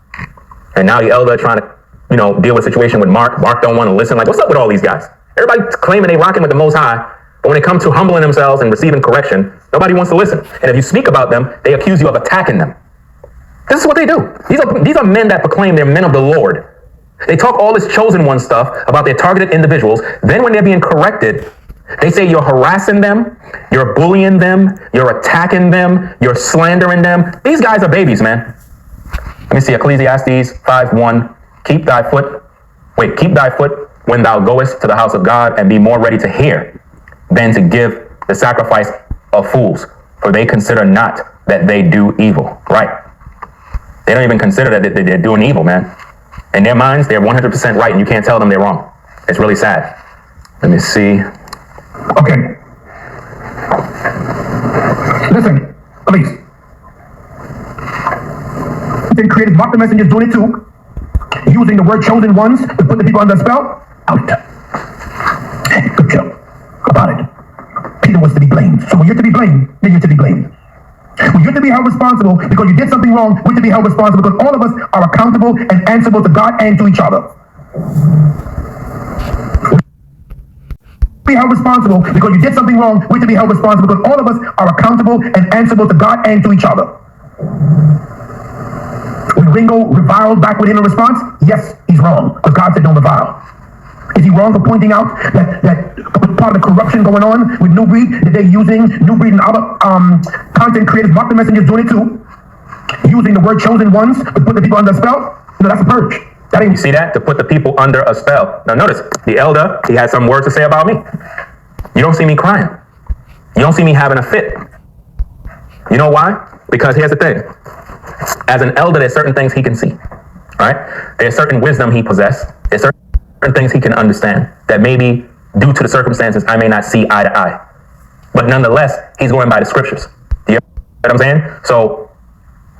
And now the elder trying to, deal with a situation with Mark. Mark don't want to listen. Like, what's up with all these guys? Everybody claiming they rocking with the Most High, but when it comes to humbling themselves and receiving correction, nobody wants to listen. And if you speak about them, they accuse you of attacking them. This is what they do. These are men that proclaim they're men of the Lord, They talk all this chosen one stuff about their targeted individuals. Then when they're being corrected, they say you're harassing them, you're bullying them, you're attacking them, you're slandering them. These guys are babies, man. Let me see, Ecclesiastes 5:1. Keep thy foot when thou goest to the house of God, and be more ready to hear than to give the sacrifice of fools, for they consider not that they do evil. Right. They don't even consider that they're doing evil, man. In their minds, they're 100% right, and you can't tell them they're wrong. It's really sad. Let me see. Okay. Listen, please. Then created mock the messengers doing it too, using the word chosen ones to put the people under a spell. Out. Good job about it. Peter was to be blamed. So when you're to be blamed, then you're to be blamed. When you're to be held responsible because you did something wrong, we're to be held responsible because all of us are accountable and answerable to God and to each other. Be held responsible because you did something wrong, we're to be held responsible because all of us are accountable and answerable to God and to each other. When Ringo reviled back within a response, yes, he's wrong, because God said don't revile. Is he wrong for pointing out that part of the corruption going on with New Breed, that they're using New Breed and other content creators, mock the messengers doing it too, using the word chosen ones to put the people under a spell? No, that's a purge. That ain't. You see that? To put the people under a spell. Now notice, the elder, he had some words to say about me. You don't see me crying. You don't see me having a fit. You know why? Because here's the thing. As an elder, there's certain things he can see. Right? There's certain wisdom he possesses. There's certain things he can understand that maybe due to the circumstances I may not see eye to eye. But nonetheless, he's going by the scriptures. Do you know what I'm saying? So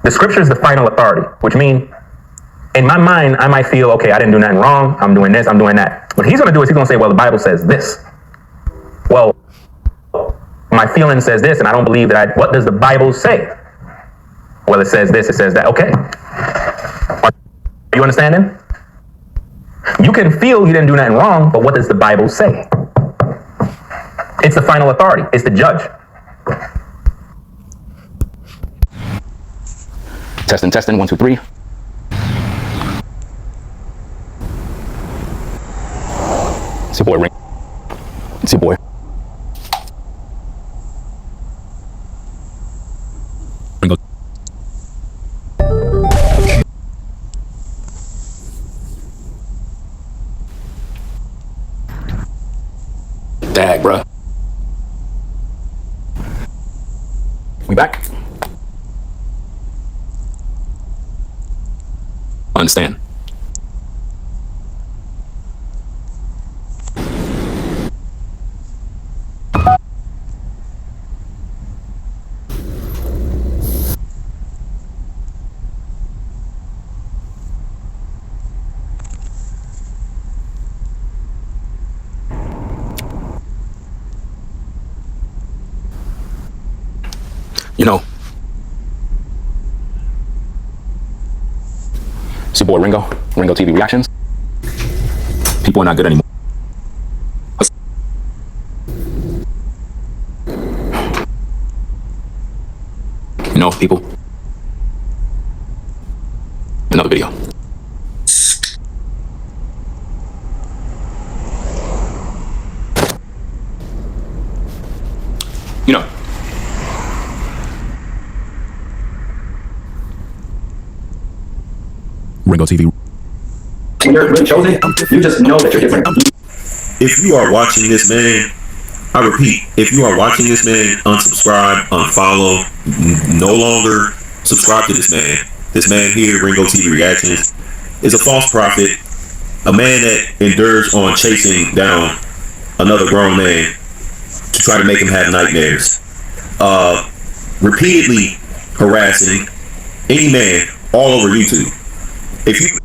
the scripture is the final authority, which means in my mind, I might feel, okay, I didn't do nothing wrong. I'm doing this, I'm doing that. What he's going to do is he's going to say, well, the Bible says this. Well, my feeling says this, and I don't believe that. What does the Bible say? Well, it says this, it says that. Okay. Are you understanding? You can feel you didn't do nothing wrong, but what does the Bible say? It's the final authority. It's the judge. Testing, 1, 2, 3. It's your boy, Ring. It's your boy. Ringo. Dag, bruh. We back? Understand. You know, it's your boy Ringo TV Reactions. People are not good anymore. You know, people. Another video. You know. Ringo TV. When you're chosen, you just know that you're different. If you are watching this man, I repeat, if you are watching this man, unsubscribe, unfollow, no longer subscribe to this man. This man here, Ringo TV Reactions, is a false prophet, a man that endures on chasing down another grown man to try to make him have nightmares, repeatedly harassing any man all over YouTube. If you,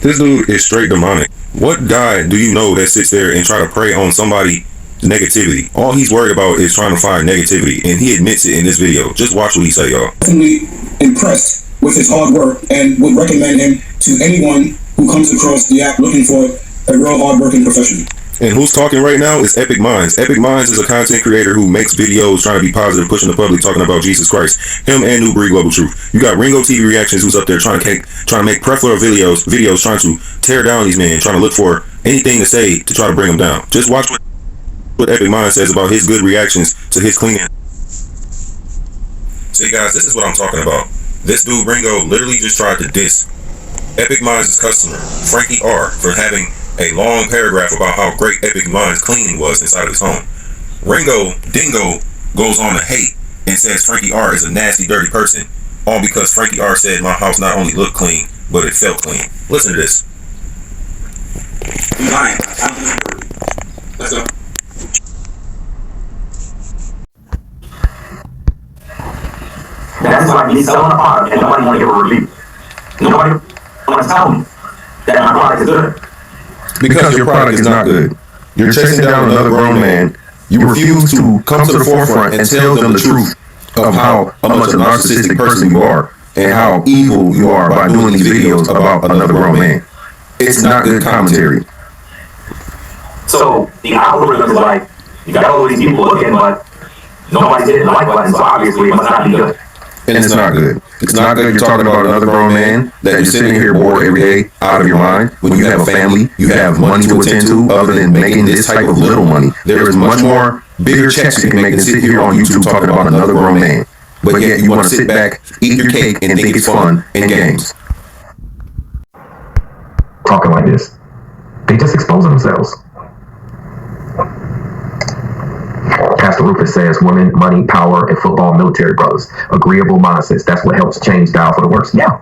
this dude is straight demonic. What guy do you know that sits there and try to prey on somebody's negativity? All he's worried about is trying to find negativity, and he admits it in this video. Just watch what he say, y'all. Definitely impressed with his hard work and would recommend him to anyone who comes across the app looking for a real hard-working professional. And who's talking right now is Epic Minds. Epic Minds is a content creator who makes videos trying to be positive, pushing the public, talking about Jesus Christ. Him and New Breed Global Truth. You got Ringo TV Reactions, who's up there trying to make plethora of videos trying to tear down these men, trying to look for anything to say to try to bring them down. Just watch what Epic Minds says about his good reactions to his cleaning. See, guys, this is what I'm talking about. This dude Ringo literally just tried to diss Epic Minds' customer, Frankie R, for having a long paragraph about how great Epic Minds cleaning was inside of his home. Ringo Dingo goes on to hate and says Frankie R is a nasty, dirty person, all because Frankie R said my house not only looked clean, but it felt clean. Listen to this. You lying. Let's go. That's like me selling a product and nobody want to give a review. Nobody want to tell me that my product is good. Because your product is not good. You're chasing down another grown man. You refuse to come to the forefront and tell them the truth of how much a narcissistic person you are and how evil you are by doing these videos about another grown man. It's not good commentary. So the algorithm is like, you got all these people looking, but nobody's hitting the like button, so obviously it must not be good. And it's not good. It's not good you're talking about another grown man that you're sitting here bored every day out of your mind when you have a family, you have money to attend to other than making this type of little money. There is much more bigger checks you can make than sit here on YouTube talking about another grown man. But yet you want to sit back, eat your cake, and think it's fun and games. Talking like this. They just exposing themselves. Pastor Rufus says women, money, power, and football, military brothers. Agreeable mindsets. That's what helps change Dow for the worse. Yeah,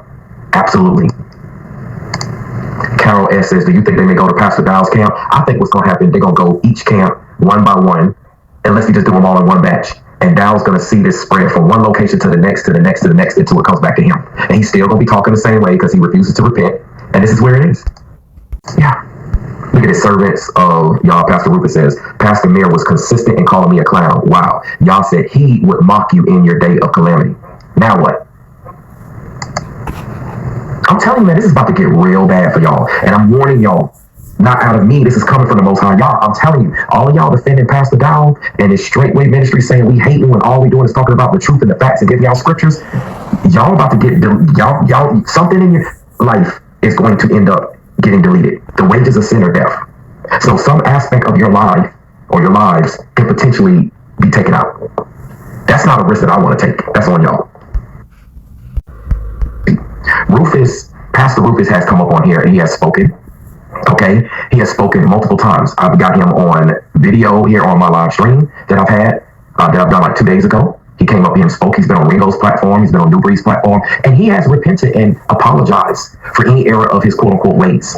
absolutely. Carol S. says, do you think they may go to Pastor Dow's camp? I think what's going to happen, they're going to go each camp one by one, unless you just do them all in one batch. And Dow's going to see this spread from one location to the next, to the next, to the next, until it comes back to him. And he's still going to be talking the same way because he refuses to repent. And this is where it is. Yeah. Look at his servants of y'all. Pastor Rufus says, Pastor Mir was consistent in calling me a clown. Wow. Y'all said he would mock you in your day of calamity. Now what? I'm telling you, man, this is about to get real bad for y'all. And I'm warning y'all, not out of me. This is coming from the Most High. Y'all, I'm telling you, all of y'all defending Pastor Dow and his straightway ministry saying we hate you when all we doing is talking about the truth and the facts and giving y'all scriptures. Y'all about to get, y'all, something in your life is going to end up getting deleted. The wages of sin are death. So some aspect of your life or your lives can potentially be taken out. That's not a risk that I want to take. That's on y'all. Pastor Rufus has come up on here and he has spoken. Okay, he has spoken multiple times. I've got him on video here on my live stream that I've done like 2 days ago. He came up here and spoke. He's been on Ringo's platform. He's been on New Breed's platform. And he has repented and apologized for any error of his quote-unquote ways.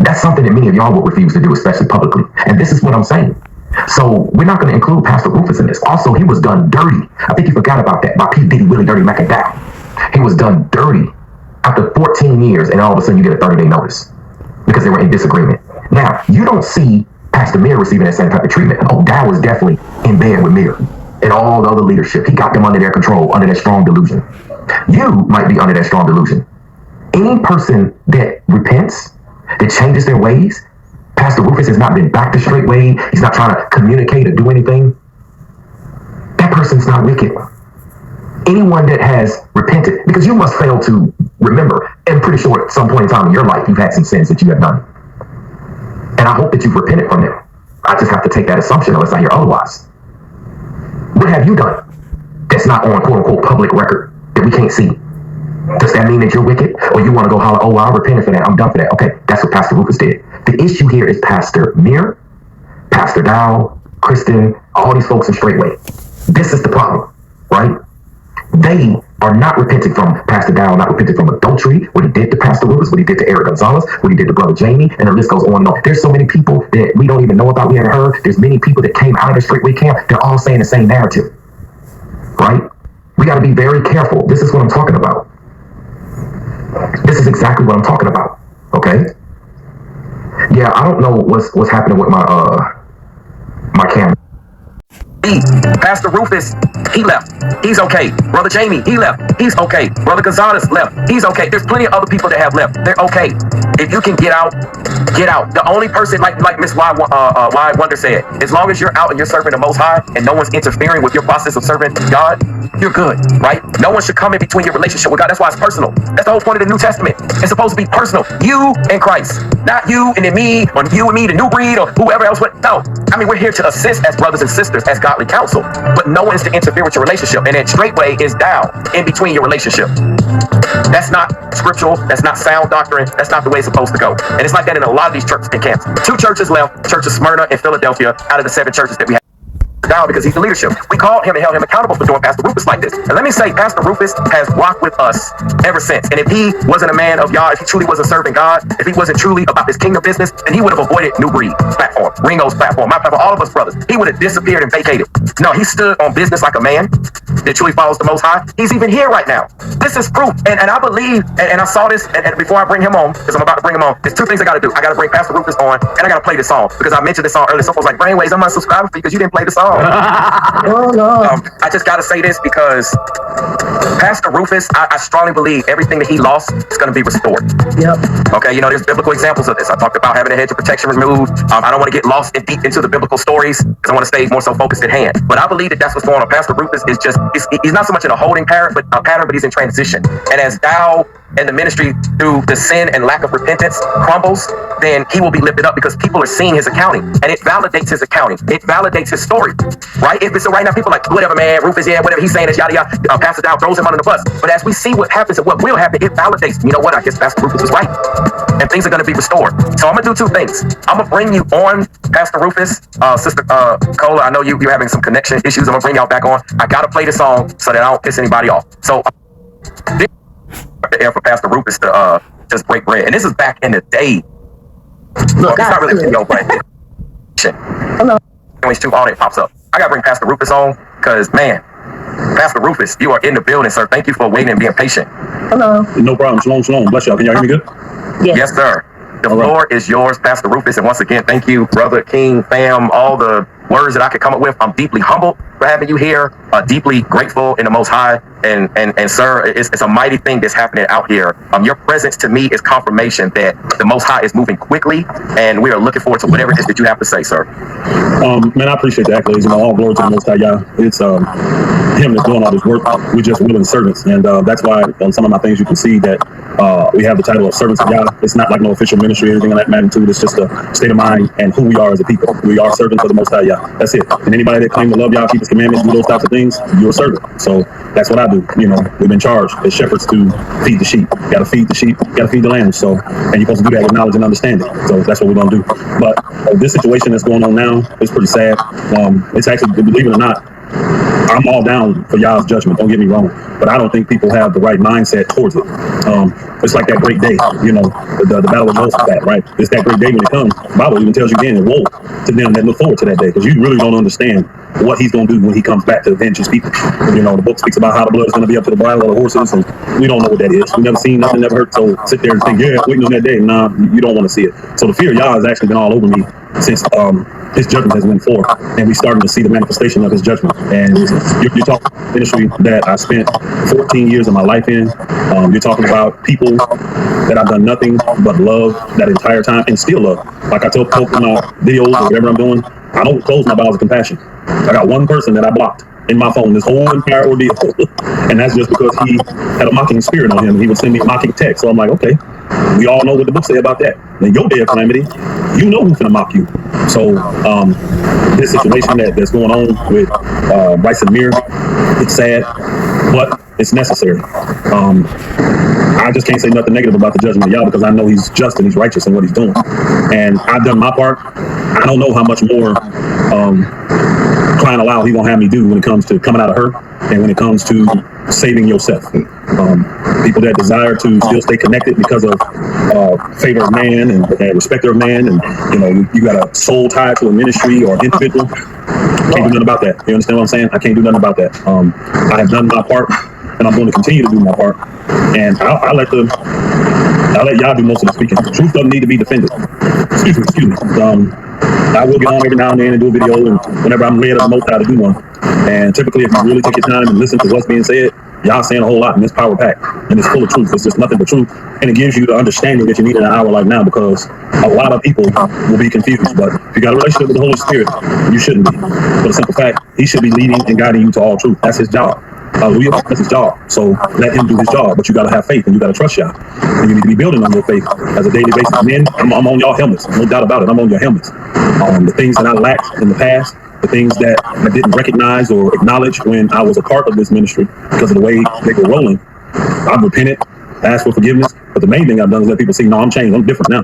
That's something that many of y'all would refuse to do, especially publicly. And this is what I'm saying. So we're not going to include Pastor Rufus in this. Also, he was done dirty. I think you forgot about that. By P. Diddy, Willie Dirty Mac and Dow. He was done dirty after 14 years, and all of a sudden you get a 30-day notice because they were in disagreement. Now, you don't see Pastor Mir receiving that same type of treatment. Oh, Dow was definitely in bed with Mir and all the other leadership. He got them under their control, under that strong delusion. You might be under that strong delusion. Any person that repents, that changes their ways, Pastor Rufus has not been back to straight way, he's not trying to communicate or do anything, that person's not wicked. Anyone that has repented, because you must fail to remember, and pretty sure at some point in time in your life you've had some sins that you have done. And I hope that you've repented from them. I just have to take that assumption unless I hear otherwise. What have you done that's not on quote-unquote public record that we can't see? Does that mean that you're wicked? Or you want to go holler, oh, well, I repented for that, I'm done for that. Okay, that's what Pastor Rufus did. The issue here is Pastor Mir, Pastor Dow, Kristen, all these folks in straightway. This is the problem, right? They are not repenting from Pastor Dow, not repenting from adultery, what he did to Pastor Rufus, what he did to Eric Gonzalez, what he did to Brother Jamie, and the list goes on and on. There's so many people that we don't even know about, we haven't heard. There's many people that came out of the straightway camp. They're all saying the same narrative, right? We got to be very careful. This is what I'm talking about. This is exactly what I'm talking about, okay? Yeah, I don't know what's happening with my camera. Pastor Rufus, he left. He's okay. Brother Jamie, he left. He's okay. Brother Gonzalez left. He's okay. There's plenty of other people that have left. They're okay. If you can get out Get out. The only person, like Miss Y Wonder said, as long as you're out and you're serving the Most High and no one's interfering with your process of serving God, you're good, right? No one should come in between your relationship with God. That's why it's personal. That's the whole point of the New Testament. It's supposed to be personal. You and Christ, not you and then me, or you and me, the new breed, or whoever else. No, I mean, we're here to assist as brothers and sisters, as godly counsel, but no one is to interfere with your relationship. And then straightway is down in between your relationship. That's not scriptural. That's not sound doctrine. That's not the way it's supposed to go. And it's like that in a lot of these churches and camps. 2 churches left, Church of Smyrna and Philadelphia, out of the 7 churches that we have. Down because he's the leadership. We called him and held him accountable for doing Pastor Rufus like this. And let me say, Pastor Rufus has rocked with us ever since. And if he wasn't a man of God, if he truly wasn't serving God, if he wasn't truly about this kingdom business, then he would have avoided New Breed platform, Ringo's platform, my platform, all of us brothers. He would have disappeared and vacated. No, he stood on business like a man that truly follows the Most High. He's even here right now. This is proof. And I believe, and I saw this, and before I bring him on, because I'm about to bring him on, there's 2 things I got to do. I got to bring Pastor Rufus on, and I got to play this song, because I mentioned this song earlier. Someone was like, Brainwaves, I'm not subscribing for you because you didn't play the song. I just got to say this because Pastor Rufus, I strongly believe everything that he lost is going to be restored. Yep. Okay, you know, there's biblical examples of this. I talked about having a hedge of protection removed. I don't want to get lost in deep into the biblical stories because I want to stay more so focused at hand. But I believe that that's what's going on. Pastor Rufus is just, he's not so much in a holding pattern, but he's in transition. And as thou and the ministry through the sin and lack of repentance crumbles, then he will be lifted up because people are seeing his accounting, and it validates his accounting. It validates his story, right? If it's so right now, people are like, whatever, man, Rufus, yeah, whatever he's saying is yada yada. Pastor Dow throws him under the bus. But as we see what happens and what will happen, it validates. You know what? I guess Pastor Rufus was right, and things are going to be restored. So I'm gonna do 2 things. I'm gonna bring you on, Pastor Rufus, Sister Cola. I know you're having some connection issues. I'm gonna bring y'all back on. I gotta play the song so that I don't piss anybody off. So the air for Pastor Rufus to just break bread, and this is back in the day. Look, it's not really a video, but hello. All that pops up. I gotta bring Pastor Rufus on because, man, Pastor Rufus, you are in the building, sir. Thank you for waiting and being patient. Hello. No problem. Shalom, shalom. Bless y'all. Can y'all hear me good? Yes, sir. The floor is yours, Pastor Rufus. And once again, thank you, brother, king, fam, all the words that I could come up with. I'm deeply humbled for having you here, deeply grateful in the Most High. And sir, it's a mighty thing that's happening out here. Your presence to me is confirmation that the Most High is moving quickly, and we are looking forward to whatever it is that you have to say, sir. Man, I appreciate the accolades. All glory to the Most High, Yah. It's him that's doing all this work. We're just willing servants, and that's why on some of my things you can see that we have the title of servants of Yah. It's not like no official ministry or anything of that magnitude. It's just a state of mind and who we are as a people. We are servants of the Most High, Yah. That's it. And anybody that claims to love Yah, keep His commandments, do those types of things, you're a servant. So that's what I do. You know, we've been charged as shepherds to feed the sheep. You got to feed the sheep. You got to feed the lambs. So, and you're supposed to do that with knowledge and understanding. So that's what we're gonna do. But this situation that's going on now is pretty sad. It's actually, believe it or not, I'm all down for Yah's judgment, don't get me wrong, but I don't think people have the right mindset towards it. It's like that great day, you know, the battle of Jehoshaphat, right? It's that great day when it comes. The Bible even tells you then, woe to them that look forward to that day, because you really don't understand what he's going to do when he comes back to avenge his people. You know, the book speaks about how the blood is going to be up to the bridle of the horses, and we don't know what that is. We've never seen nothing, never heard. So sit there and think, yeah, waiting on that day. Nah, you don't want to see it. So the fear of Yah has actually been all over me since his judgment has went forth, and we starting to see the manifestation of his judgment. And you're talking ministry that I spent 14 years of my life in. You're talking about people that I've done nothing but love that entire time, and still love. Like I told folks in my videos or whatever I'm doing, I don't close my bowels of compassion. I got one person that I blocked in my phone this whole entire ordeal, and that's just because he had a mocking spirit on him. He would send me a mocking text. So I'm like, okay, we all know what the book say about that. In your day of calamity, you know who's gonna mock you. So this situation that's going on with Bryce and Mir, it's sad, but it's necessary. I just can't say nothing negative about the judgment of Yah, because I know he's just and he's righteous in what he's doing. And I've done my part. I don't know how much more crying aloud he's gonna have me do when it comes to coming out of her, and when it comes to saving yourself. People that desire to still stay connected because of favor of man and respect of man, and you know, you got a soul tied to a ministry or individual. Can't do nothing about that. You understand what I'm saying? I can't do nothing about that. I have done my part, and I'm going to continue to do my part. And I'll let Yah do most of the speaking. Truth doesn't need to be defended. Excuse me. I will get on every now and then and do a video, and whenever I'm led of the Most High to do one. And typically, if you really take your time and listen to what's being said, Y'all saying a whole lot, and it's power packed, and it's full of truth. It's just nothing but truth, and it gives you the understanding that you need in an hour like now, because a lot of people will be confused. But if you got a relationship with the Holy Spirit, you shouldn't be. For the simple fact, He should be leading and guiding you to all truth. That's His job. Hallelujah. That's His job. So let Him do His job. But you got to have faith, and you got to trust y'all. And you need to be building on your faith as a daily basis. Men, I'm on y'all helmets. No doubt about it. I'm on your helmets. The things that I lacked in the past, the things that I didn't recognize or acknowledge when I was a part of this ministry because of the way they were rolling, I've repented, asked for forgiveness. But the main thing I've done is let people see, no, I'm changed. I'm different now.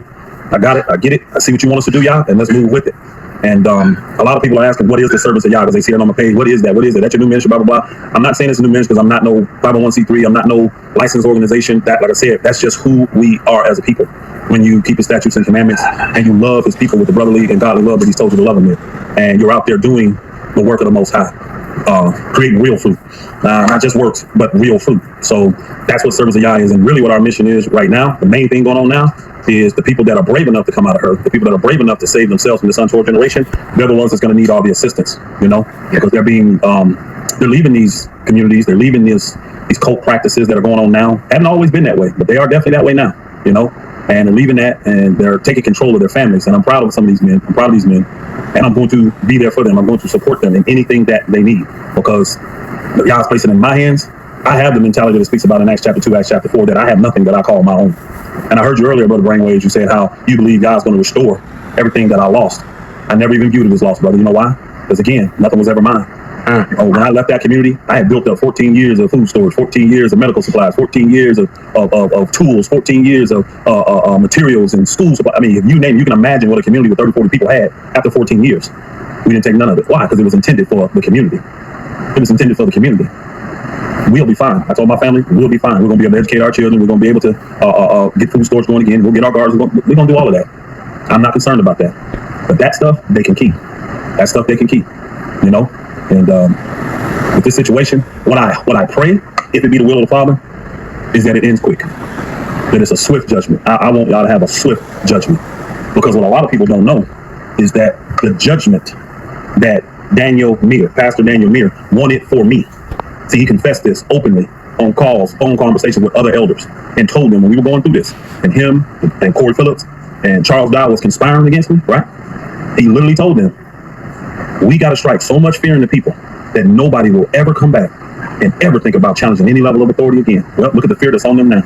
I got it. I get it. I see what you want us to do, y'all, and let's move with it. And a lot of people are asking, what is the service of y'all? Because they see it on my page. What is that? What is it? That's your new ministry, blah, blah, blah. I'm not saying it's a new ministry because I'm not no 501c3. I'm not no licensed organization. That, like I said, that's just who we are as a people. When you keep His statutes and commandments and you love His people with the brotherly and godly love that He's told you to love them in, and you're out there doing the work of the Most High, creating real fruit, not just works, but real fruit. So that's what service of Yah is, and really what our mission is right now. The main thing going on now is the people that are brave enough to come out of her, the people that are brave enough to save themselves from this untoward generation. They're the ones that's going to need all the assistance, because they're being, they're leaving these communities, they're leaving these cult practices that are going on now. Haven't always been that way, but they are definitely that way now, and they're leaving that, and they're taking control of their families. And I'm proud of some of these men. I'm proud of these men, and I'm going to be there for them. I'm going to support them in anything that they need, because God's placing in my hands. I have the mentality that speaks about in Acts chapter 2, Acts chapter 4, that I have nothing that I call my own. And I heard you earlier, Brother Brainwaves, you said how you believe God's going to restore everything that I lost. I never even viewed it as lost, brother. You know why? Because again, nothing was ever mine. When I left that community, I had built up 14 years of food storage, 14 years of medical supplies, 14 years of tools, 14 years of materials and schools. I mean, if you name it, you can imagine what a community with 30, 40 people had after 14 years. We didn't take none of it. Why? Because it was intended for the community. It was intended for the community. We'll be fine. I told my family, we'll be fine. We're going to be able to educate our children. We're going to be able to get food stores going again. We'll get our gardens. We're going to do all of that. I'm not concerned about that. But that stuff, they can keep. That stuff they can keep, And with this situation, what I pray, if it be the will of the Father, is that it ends quick. That it's a swift judgment. I want y'all to have a swift judgment. Because what a lot of people don't know is that the judgment that Pastor Daniel Meir wanted for me. See, he confessed this openly on calls, phone conversations with other elders, and told them when we were going through this, and him and Corey Phillips and Charles Dow was conspiring against me, right? He literally told them, we got to strike so much fear in the people that nobody will ever come back and ever think about challenging any level of authority again. Well, look at the fear that's on them now.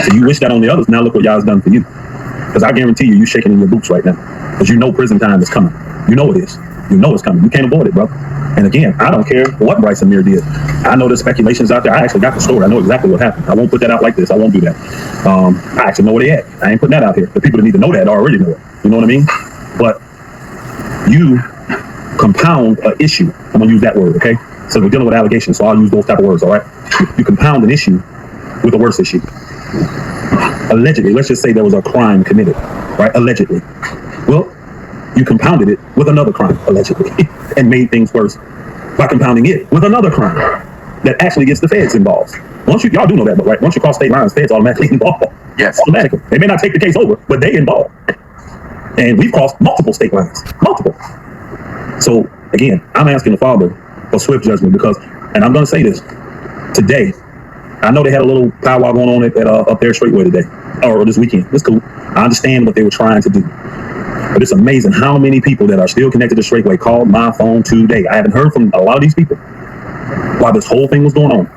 So you wish that on the others. Now look what Yah's done for you. Because I guarantee you shaking in your boots right now. Because you know prison time is coming. You know it is. You know it's coming. You can't avoid it, brother. And again, I don't care what Bryce Amir did. I know there's speculations out there. I actually got the story. I know exactly what happened. I won't put that out like this. I won't do that. I actually know where they at. I ain't putting that out here. The people that need to know that already know it. You know what I mean? But you compound an issue. I'm gonna use that word, okay? So we're dealing with allegations, so I'll use those type of words, all right? You compound an issue with a worse issue. Allegedly, let's just say there was a crime committed, right? Allegedly. Well, you compounded it with another crime, allegedly, and made things worse by compounding it with another crime that actually gets the feds involved. Y'all do know that, but right? Once you cross state lines, feds automatically involved. Yes. Automatically. They may not take the case over, but they involved. And we've crossed multiple state lines. Multiple. So, again, I'm asking the Father for swift judgment because, and I'm going to say this, today, I know they had a little powwow going on at up there Straightway today, or this weekend. It's cool. I understand what they were trying to do. But it's amazing how many people that are still connected to Straightway called my phone today. I haven't heard from a lot of these people while this whole thing was going on.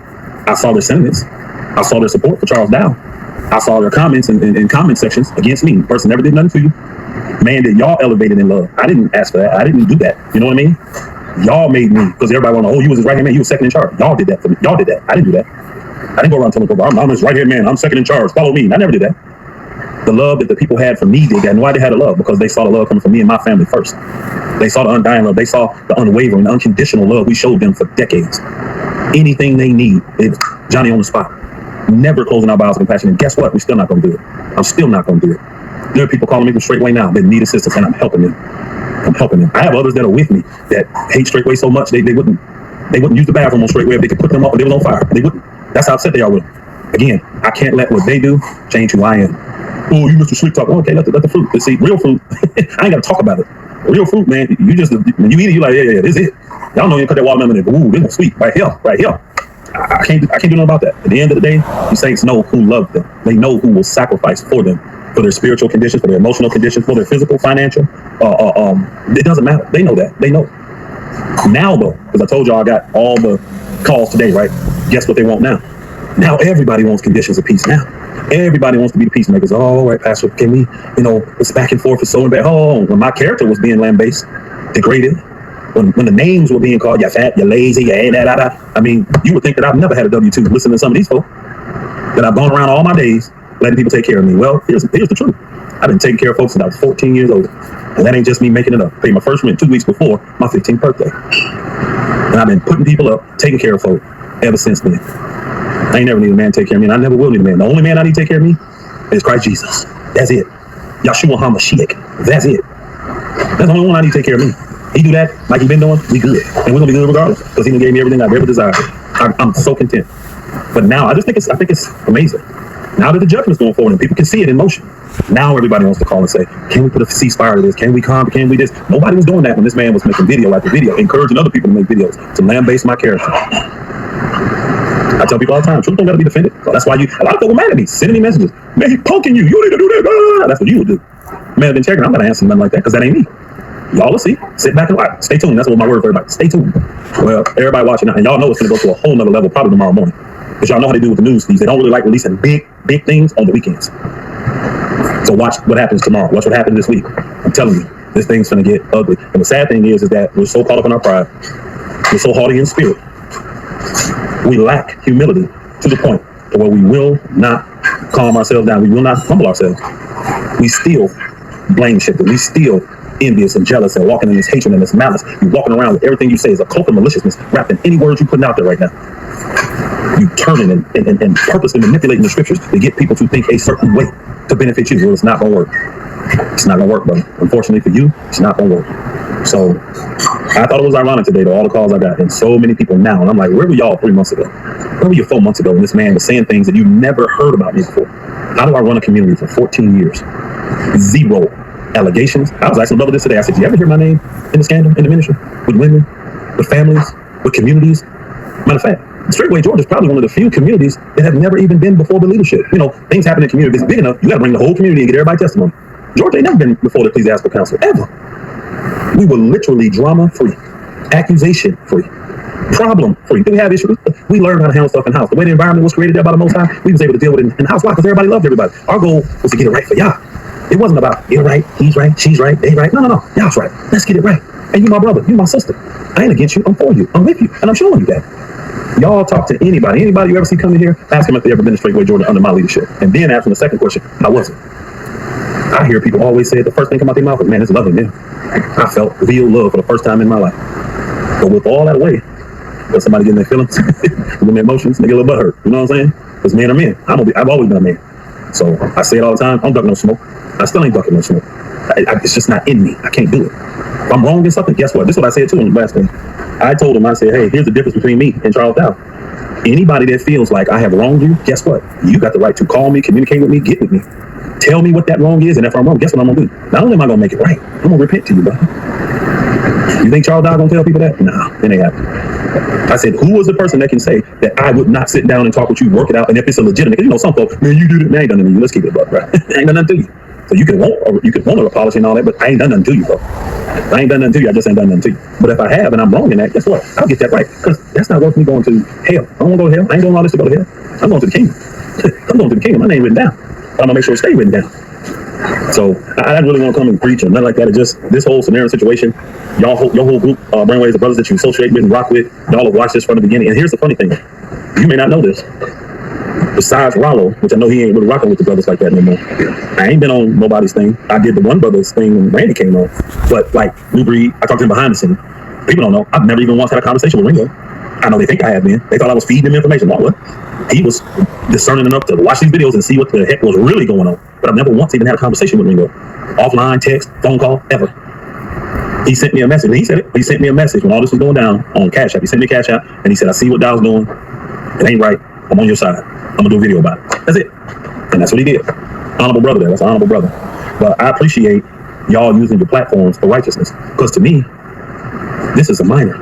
I saw their sentiments. I saw their support for Charles Dow. I saw their comments in comment sections against me. The person never did nothing to you. Man, that y'all elevated in love. I didn't ask for that. I didn't do that. You know what I mean? Y'all made me, because everybody want to know, you was his right-hand man. You was second in charge. Y'all did that for me. Y'all did that. I didn't do that. I didn't go around telling people, I'm his right-hand man. I'm second in charge. Follow me. I never did that. The love that the people had for me, they got no idea how to love because they saw the love coming from me and my family first. They saw the undying love. They saw the unwavering, the unconditional love we showed them for decades. Anything they need, it's Johnny on the spot. Never closing our bowels of compassion. And guess what? We're still not going to do it. I'm still not going to do it. There are people calling me from Straightway now that need assistance, and I'm helping them. I'm helping them. I have others that are with me that hate Straightway so much they wouldn't use the bathroom on Straightway if they could put them up and they was on fire. They wouldn't. That's how upset they are with them. Again, I can't let what they do change who I am. Oh, you Mr. Sweet Talk. Oh, okay, let the fruit. Let's see, real fruit. I ain't got to talk about it. Real fruit, man. You just, when you eat it, you like, yeah, this is it. Y'all know you cut that watermelon and ooh, this is sweet. Right here. I can't do nothing about that. At the end of the day, the saints know who love them. They know who will sacrifice for them, for their spiritual conditions, for their emotional conditions, for their physical, financial. It doesn't matter. They know that. They know. Now though, because I told y'all I got all the calls today, right? Guess what they want now? Now everybody wants conditions of peace now. Everybody wants to be the peacemakers. Oh, all right, Pastor, can we, it's back and forth for so bad. Oh, when my character was being lambasted, degraded, when the names were being called, you're fat, you're lazy, I mean, you would think that I've never had a W-2 listening to some of these folks, that I've gone around all my days letting people take care of me. Well, here's the truth. I've been taking care of folks since I was 14 years old. And that ain't just me making it up. I paid my first rent 2 weeks before my 15th birthday. And I've been putting people up, taking care of folks ever since then. I ain't never need a man to take care of me, and I never will need a man. The only man I need to take care of me is Christ Jesus. That's it. Yahshua HaMashiach. That's it. That's the only one I need to take care of me. He do that like he been doing, we good. And we're gonna be good regardless, because he gave me everything I've ever desired. I'm so content. But now I think it's amazing. Now that the judgment's going forward and people can see it in motion, now everybody wants to call and say, can we put a ceasefire to this? Can we calm? Can we this? Nobody was doing that when this man was making video after video, encouraging other people to make videos, to lambaste my character. I tell people all the time, truth don't gotta be defended. So that's why a lot of people mad at me, sending me messages. Man, he punking you. You need to do that. That's what you would do. Man of integrity, I'm not answering nothing like that, because that ain't me. Y'all will see. Sit back and watch. Stay tuned. That's what my word for everybody. Stay tuned. Well, everybody watching now, and y'all know it's gonna go to a whole nother level probably tomorrow morning. Because y'all know how they do with the news feeds. They don't really like releasing big things on the weekends. So watch what happens tomorrow. Watch what happens this week. I'm telling you, this thing's gonna get ugly. And the sad thing is that we're so caught up in our pride. We're so haughty in spirit. We lack humility to the point where we will not calm ourselves down. We will not humble ourselves. We still blame shifting. We still envious and jealous and walking in this hatred and this malice. You're walking around with everything you say is a cloak of maliciousness wrapped in any words you're putting out there right now. You turning and purposely manipulating the scriptures to get people to think a certain way to benefit you. Well, it's not going to work. It's not going to work, brother. Unfortunately for you, it's not going to work. So I thought it was ironic today, though, all the calls I got, and so many people now. And I'm like, where were y'all 3 months ago? Where were you 4 months ago when this man was saying things that you never heard about me before? How do I run a community for 14 years? Zero allegations. I was asking a brother this today. I said, do you ever hear my name in the scandal, in the ministry? With women, with families, with communities? Matter of fact, Straightway Georgia is probably one of the few communities that have never even been before the leadership. Things happen in the community. If it's big enough, you got to bring the whole community and get everybody testimony. Georgia ain't never been before the ecclesiastical council, ever. We were literally drama-free, accusation-free, problem-free. Did we have issues? We learned how to handle stuff in house. The way the environment was created there by the Most High, we was able to deal with it in house. Why? Because everybody loved everybody. Our goal was to get it right for y'all. It wasn't about you're right, he's right, she's right, they right. No. Y'all's right. Let's get it right. And you my brother, you my sister. I ain't against you. I'm for you. I'm with you. And I'm showing you that. Y'all talk to anybody you ever see come in here, ask them if they ever been to Straightway Georgia under my leadership. And then after the second question, how was it? I hear people always say it, the first thing come out their mouth is, man, it's lovely, man. I felt real love for the first time in my life. But with all that away, let somebody get in their feelings, get in their emotions, they get a little butthurt. You know what I'm saying? Because men are men. I've always been a man. So I say it all the time, I don't duck no smoke. I still ain't ducking no smoke. It's just not in me. I can't do it. If I'm wrong in something, guess what? This is what I said too in the last thing. I told him, I said, hey, here's the difference between me and Charles Dow. Anybody that feels like I have wronged you, guess what? You got the right to call me, communicate with me, get with me. Tell me what that wrong is, and if I'm wrong, guess what I'm going to do? Not only am I going to make it right, I'm going to repent to you, brother. You think Charles Dow going to tell people that? Nah, it ain't happening. I said, who was the person that can say that I would not sit down and talk with you, work it out, and if it's a legitimate, because some folks, man, you did it, man, I ain't done nothing to you. Let's keep it a buck, right? I ain't done nothing to you. So you can want an apology and all that, but I ain't done nothing to you, bro. I ain't done nothing to you. I just ain't done nothing to you. But if I have and I'm wrong in that, guess what? I'll get that right. Because that's not worth me going to hell. I don't want to go to hell. I ain't doing all this to go to hell. I'm going to the kingdom. I'm going to the kingdom. My name written down. I'm going to make sure it stay written down. So I didn't really want to come and preach or nothing like that. It's just this whole scenario situation. Your whole group, Brainwaves, the brothers that you associate with and rock with, y'all have watched this from the beginning. And here's the funny thing. You may not know this. Besides Ralo, which I know he ain't really rocking with the brothers like that no more. I ain't been on nobody's thing. I did the one brother's thing when Randy came on. But like New Breed, I talked to him behind the scene. People don't know. I've never even once had a conversation with Ringo. I know they think I have been. They thought I was feeding them information. No, what? He was discerning enough to watch these videos and see what the heck was really going on. But I've never once even had a conversation with Ringo. Offline, text, phone call, ever. He sent me a message. And he said it. He sent me a message when all this was going down on Cash App. He sent me a Cash App and he said, I see what Dow's doing. It ain't right. I'm on your side. I'm going to do a video about it. That's it. And that's what he did. Honorable brother there. That's an honorable brother. But I appreciate y'all using your platforms for righteousness. Because to me, this is a minor.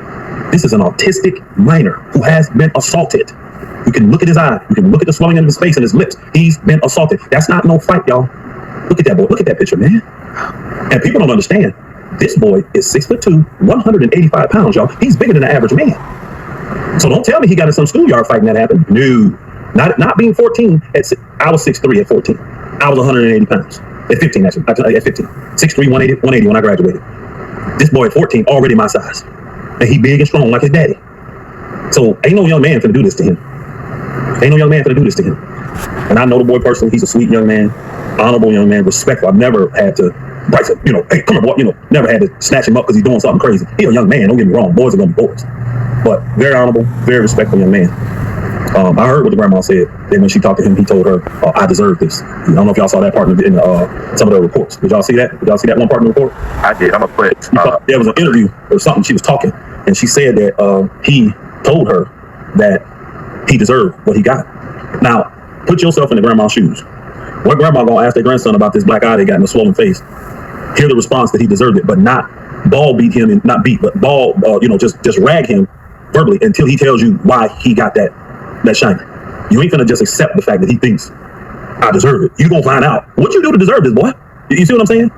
This is an autistic minor who has been assaulted. You can look at his eye. You can look at the swelling in his face and his lips. He's been assaulted. That's not no fight, y'all. Look at that boy. Look at that picture, man. And people don't understand. This boy is 6'2", 185 pounds, y'all. He's bigger than the average man. So don't tell me he got in some schoolyard fighting that happened. No. Not being 14. I was 6'3" at 14. I was 180 pounds. At 15, actually. At 15. 6'3", 180 when I graduated. This boy at 14, already my size. And he big and strong like his daddy. So ain't no young man finna do this to him. Ain't no young man finna do this to him. And I know the boy personally. He's a sweet young man, honorable young man, respectful. I've never had to, hey, come on, boy, never had to snatch him up because he's doing something crazy. He's a young man, don't get me wrong. Boys are gonna be boys. But very honorable, very respectful young man. I heard what the grandma said. Then when she talked to him, he told her, I deserve this. I don't know if y'all saw that part in some of the reports. Did y'all see that? Did y'all see that one part in the report? I did. I'm going to put there was an interview or something. She was talking, and she said that he told her that he deserved what he got. Now, put yourself in the grandma's shoes. What grandma going to ask their grandson about this black eye they got in a swollen face? Hear the response that he deserved it, but not ball beat him, and not beat, but ball, just rag him verbally until he tells you why he got that shine. You ain't gonna just accept the fact that he thinks I deserve it. You gonna find out what you do to deserve this, boy. You see what I'm saying?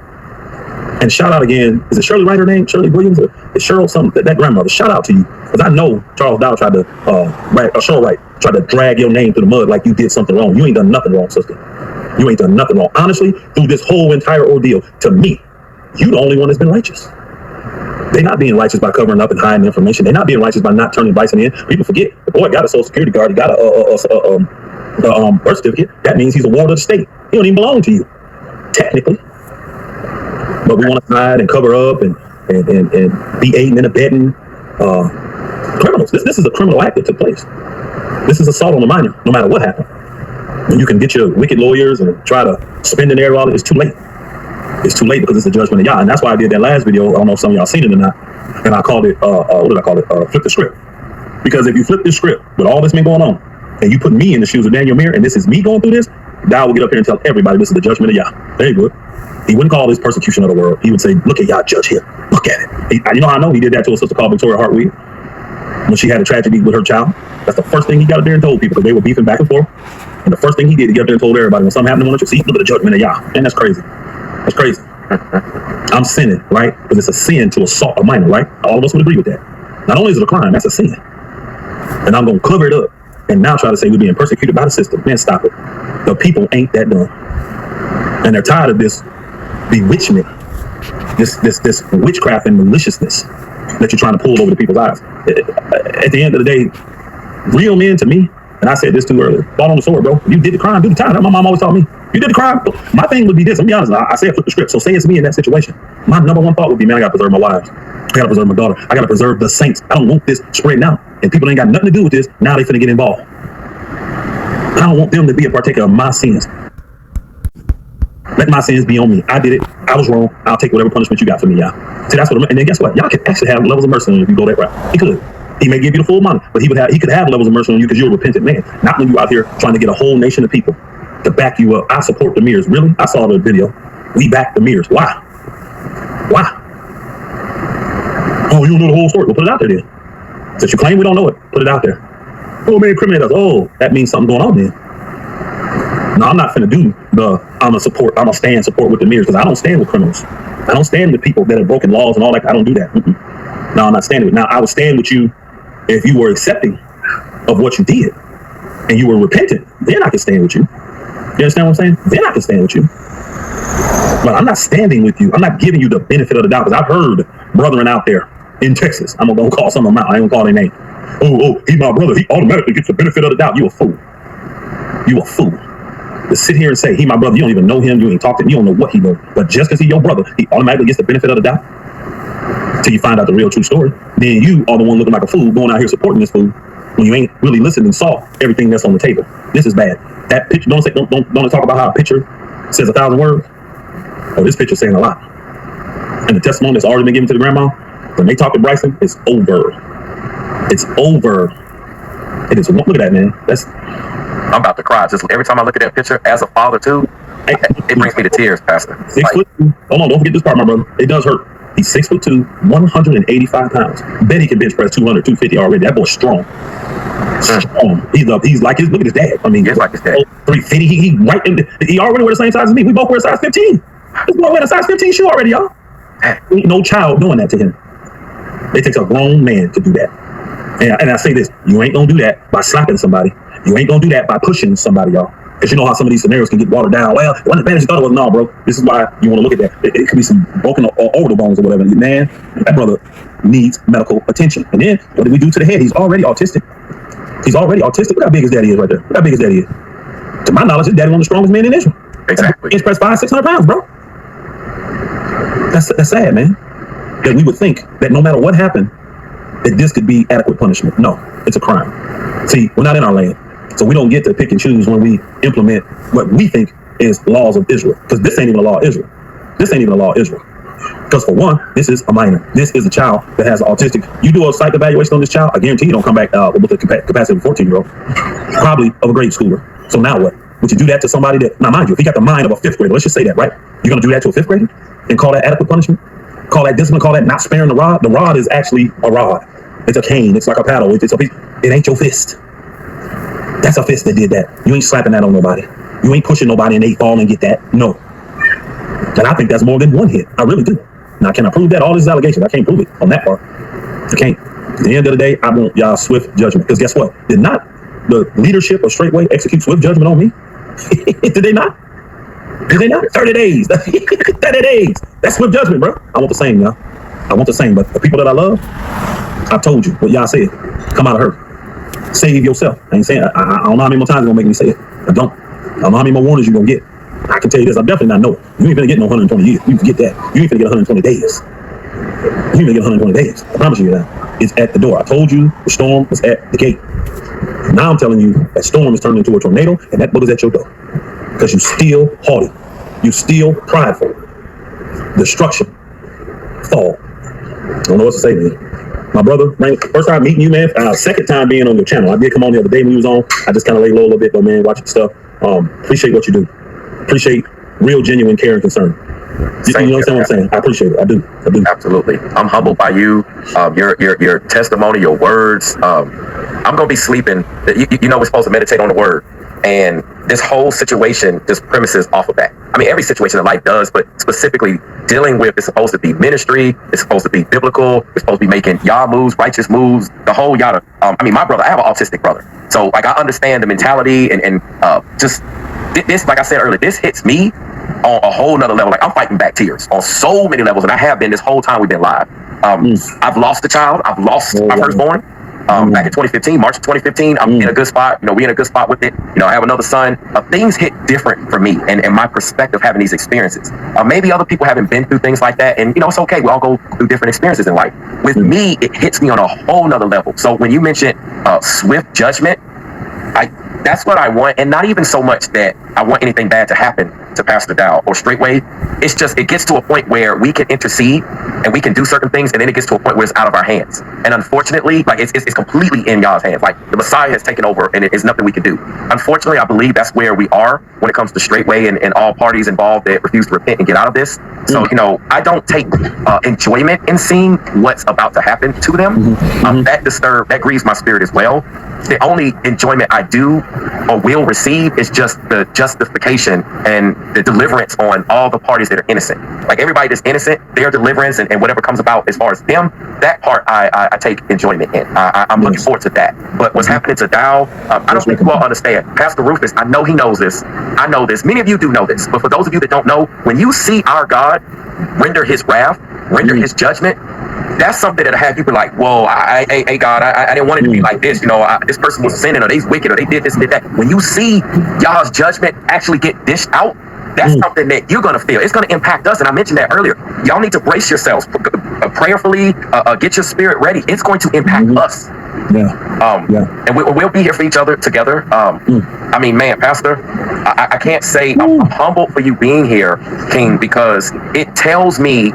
And shout out again. Is it Shirley Wright her name? Shirley Williams? Or is Cheryl something? That grandmother. Shout out to you, because I know Charles Dow tried to Cheryl Wright tried to drag your name through the mud like you did something wrong. You ain't done nothing wrong, sister. You ain't done nothing wrong. Honestly, through this whole entire ordeal, to me, you the only one that's been righteous. They're not being righteous by covering up and hiding information. They're not being righteous by not turning Bison in. People forget the boy got a social security card. He got a birth certificate. That means he's a ward of the state. He don't even belong to you, technically. But we want to hide and cover up and be aiding and abetting criminals. This is a criminal act that took place. This is assault on a minor, no matter what happened. And you can get your wicked lawyers and try to spend an air all it. It's too late. It's too late because it's the judgment of Yah. And that's why I did that last video. I don't know if some of y'all seen it or not. And I called it, what did I call it? Flip the script. Because if you flip this script with all this been going on, and you put me in the shoes of Daniel Mir, and this is me going through this, Yah will get up here and tell everybody this is the judgment of Yah. There you go. He wouldn't call this persecution of the world. He would say, look at Yah, judge here. Look at it. You know how I know? He did that to a sister called Victoria Hartweed when she had a tragedy with her child. That's the first thing he got up there and told people, because they were beefing back and forth. And the first thing he did, he got up there and told everybody, when something happened, I want you to see, look at the judgment of Yah. Man, that's crazy. That's crazy. I'm sinning, right? Because it's a sin to assault a minor, right? All of us would agree with that. Not only is it a crime, that's a sin. And I'm going to cover it up and now try to say we're being persecuted by the system. Man, stop it. The people ain't that dumb. And they're tired of this bewitchment, this witchcraft and maliciousness that you're trying to pull over the people's eyes. At the end of the day, real men, to me, and I said this too earlier, fall on the sword, bro. You did the crime, do the time. My mom always taught me, you did the crime. My thing would be this. Let me be honest. I say I flip the script. So say it's me in that situation. My number one thought would be, man, I got to preserve my wives. I got to preserve my daughter. I got to preserve the saints. I don't want this spreading out. And people ain't got nothing to do with this. Now they finna get involved. I don't want them to be a partaker of my sins. Let my sins be on me. I did it. I was wrong. I'll take whatever punishment you got for me, y'all. See, that's what. And then guess what? Y'all can actually have levels of mercy on you if you go that route. He could. He may give you the full money, but he could have levels of mercy on you because you're a repentant man. Not when you out here trying to get a whole nation of people to back you up. I support the Mears. Really? I saw the video. We back the Mears. Why? Why? Oh, you don't know the whole story. Well, put it out there then. Since you claim we don't know it, put it out there. Oh, man, incriminate us. Oh, that means something going on then. No, I'm not finna do I'm a stand support with the Mears, because I don't stand with criminals. I don't stand with people that have broken laws and all that. I don't do that. No, I'm not standing with. Now, I would stand with you if you were accepting of what you did and you were repentant. Then I can stand with you. You understand what I'm saying? Then I can stand with you. But I'm not standing with you. I'm not giving you the benefit of the doubt, because I've heard brethren out there in Texas. I'm gonna call some of them out. I ain't gonna call their name. Oh, he's my brother. He automatically gets the benefit of the doubt. You a fool. You a fool. To sit here and say, he my brother, you don't even know him, you ain't talked to him, you don't know what he knows. But just because he's your brother, he automatically gets the benefit of the doubt. Till you find out the real true story. Then you are the one looking like a fool going out here supporting this fool when you ain't really listened and saw everything that's on the table. This is bad. That picture, don't talk about how a picture says 1,000 words. Oh, this picture's saying a lot. And the testimony that's already been given to the grandma, when they talk to Bryson, it's over. It's over. It is. Look at that, man. I'm about to cry. Just every time I look at that picture, as a father too, it brings me to tears, Pastor. 6 foot. Hold on, don't forget this part, my brother. It does hurt. He's 6'2", 185 pounds. Bet he can bench press 200, 250 already. That boy's strong. Strong. He's like look at his dad. I mean, Just like his dad. 350. He already wear the same size as me. We both wear a size 15. This boy wearing a size 15 shoe already, y'all. Ain't no child doing that to him. It takes a grown man to do that. And I say this, you ain't gonna do that by slapping somebody. You ain't gonna do that by pushing somebody, y'all. Because you know how some of these scenarios can get watered down. Well, it wasn't as bad as you thought it was. No, bro. This is why you want to look at that. It could be some broken or orbital bones or whatever. Man, that brother needs medical attention. And then, what did we do to the head? He's already autistic. He's already autistic. Look how big his daddy is right there. Look how big his daddy is. To my knowledge, his daddy one of the strongest men in Israel. Exactly. Bench press 500-600 pounds, bro. That's sad, man. That we would think that no matter what happened, that this could be adequate punishment. No, it's a crime. See, we're not in our land. So we don't get to pick and choose when we implement what we think is laws of Israel. Because this ain't even a law of Israel. This ain't even a law of Israel. Because for one, this is a minor. This is a child that has autistic. You do a psych evaluation on this child, I guarantee you don't come back with the capacity of a 14-year-old. Probably of a grade schooler. So now what? Would you do that to somebody that, now mind you, if he got the mind of a 5th grader, let's just say that, right? You're going to do that to a 5th grader and call that adequate punishment? Call that discipline? Call that not sparing the rod? The rod is actually a rod. It's a cane. It's like a paddle. It ain't your fist. That's a fist that did that. You ain't slapping that on nobody. You ain't pushing nobody and they fall and get that. No. And I think that's more than one hit. I really do. Now, can I prove that? All these allegations, I can't prove it on that part. I can't. At the end of the day, I want y'all swift judgment. Because guess what? Did not the leadership of Straightway execute swift judgment on me? Did they not? Did they not? 30 days. 30 days. That's swift judgment, bro. I want the same, y'all. I want the same. But the people that I love, I told you what y'all said. Come out of her. Save yourself. I ain't saying, I don't know how many more times you're going to make me say it. I don't know how many more warnings you're going to get. I can tell you this, I'm definitely not know it. You ain't going to get no 120 years. You can get that. You ain't going to get 120 days. You ain't going to get 120 days. I promise you that. It's at the door. I told you the storm was at the gate. Now I'm telling you that storm is turning into a tornado and that book is at your door. Because you still haughty. You still prideful. Destruction. Fall. I don't know what to say, man. My brother, man, first time meeting you, man. Second time being on your channel. I did come on the other day when you was on. I just kind of lay low a little bit, though, man, watching stuff. Appreciate what you do. Appreciate real, genuine care and concern. You understand what I'm saying? I appreciate it. I do. Absolutely. I'm humbled by you. Your testimony, your words. I'm gonna be sleeping. You know, we're supposed to meditate on the word, and this whole situation just premises off of that. I mean, every situation in life does, but specifically dealing with, it's supposed to be ministry, it's supposed to be biblical, it's supposed to be making y'all moves, righteous moves, the whole yada. I mean, my brother, I have an autistic brother, so like I understand the mentality and just this, like I said earlier, this hits me on a whole nother level. Like I'm fighting back tears on so many levels, and I have been this whole time we've been live. I've lost a child. I've lost my firstborn. Back in 2015, March of 2015, I'm in a good spot. You know, we in a good spot with it. You know, I have another son. Things hit different for me and my perspective having these experiences. Maybe other people haven't been through things like that. And, you know, it's okay. We all go through different experiences in life. With me, it hits me on a whole nother level. So when you mentioned swift judgment, that's what I want. And not even so much that I want anything bad to happen to Pastor Dow or Straightway. It's just, it gets to a point where we can intercede and we can do certain things, and then it gets to a point where it's out of our hands. And unfortunately, like it's completely in y'all's hands. Like the Messiah has taken over and it's nothing we can do. Unfortunately, I believe that's where we are when it comes to Straightway and all parties involved that refuse to repent and get out of this. So, you know, I don't take enjoyment in seeing what's about to happen to them. That grieves my spirit as well. The only enjoyment I do or will receive is just the justification and the deliverance on all the parties that are innocent. Like everybody that's innocent, their deliverance and whatever comes about as far as them, that part I take enjoyment in. I'm looking forward to that. But what's happening to Dow, I don't think you all understand. Pastor Rufus, I know he knows this. I know this. Many of you do know this. But for those of you that don't know, when you see our God render his wrath, render his judgment, that's something that have you be like, whoa, hey God, I didn't want it to be like this. You know, this person was sinning or they's wicked or they did this and did that. When you see y'all's judgment actually get dished out, that's something that you're going to feel. It's going to impact us. And I mentioned that earlier. Y'all need to brace yourselves prayerfully, get your spirit ready. It's going to impact us. And we'll be here for each other together. I mean, man, Pastor, I can't say I'm humbled for you being here, King, because it tells me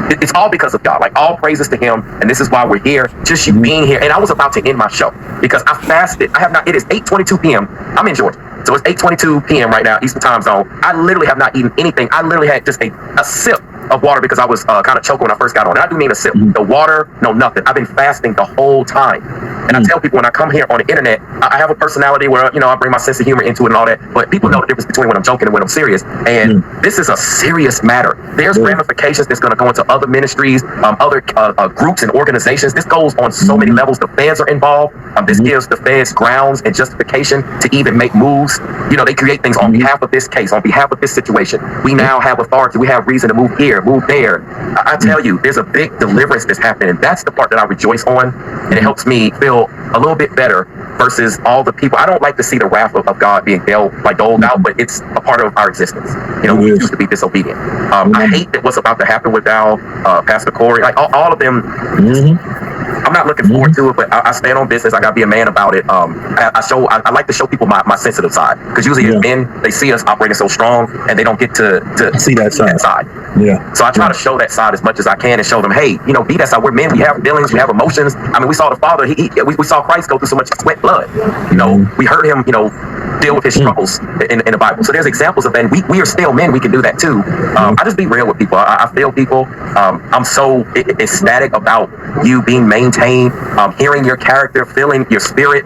it's all because of God. Like all praises to him. And this is why we're here. Just you being here. And I was about to end my show because I fasted. I have not, it is 8:22 p.m. I'm in Georgia. So it's 8:22 p.m. right now, Eastern time zone. I literally have not eaten anything. I literally had just a sip of water because I was kind of choking when I first got on. And I do mean a sip. The water, no nothing. I've been fasting the whole time. And I tell people when I come here on the internet, I have a personality where, you know, I bring my sense of humor into it and all that. But people know the difference between when I'm joking and when I'm serious. And this is a serious matter. There's ramifications that's going to go into other ministries, other groups and organizations. This goes on so many levels. The feds are involved. This gives the feds grounds and justification to even make moves. You know, they create things on behalf of this case, on behalf of this situation. We now have authority. We have reason to move here, move there. I tell you, there's a big deliverance that's happening. And that's the part that I rejoice on. And it helps me feel a little bit better versus all the people. I don't like to see the wrath of God being doled out, but it's a part of our existence. You know, we choose to be disobedient. I hate that what's about to happen with Al, Pastor Corey, like all of them. I'm not looking forward to it, but I stand on business. I gotta be a man about it. I like to show people my sensitive side, because usually as men, they see us operating so strong and they don't get to see that side. Yeah. So I try to show that side as much as I can and show them, hey, you know, be that side. We're men. We have feelings. We have emotions. I mean, we saw the Father. We saw Christ go through so much sweat, blood. You know, we heard him, you know, deal with his struggles in the Bible. So there's examples of that. And we are still men. We can do that too. I just be real with people. I feel people. I'm so ecstatic about you being maintained, hearing your character, feeling your spirit,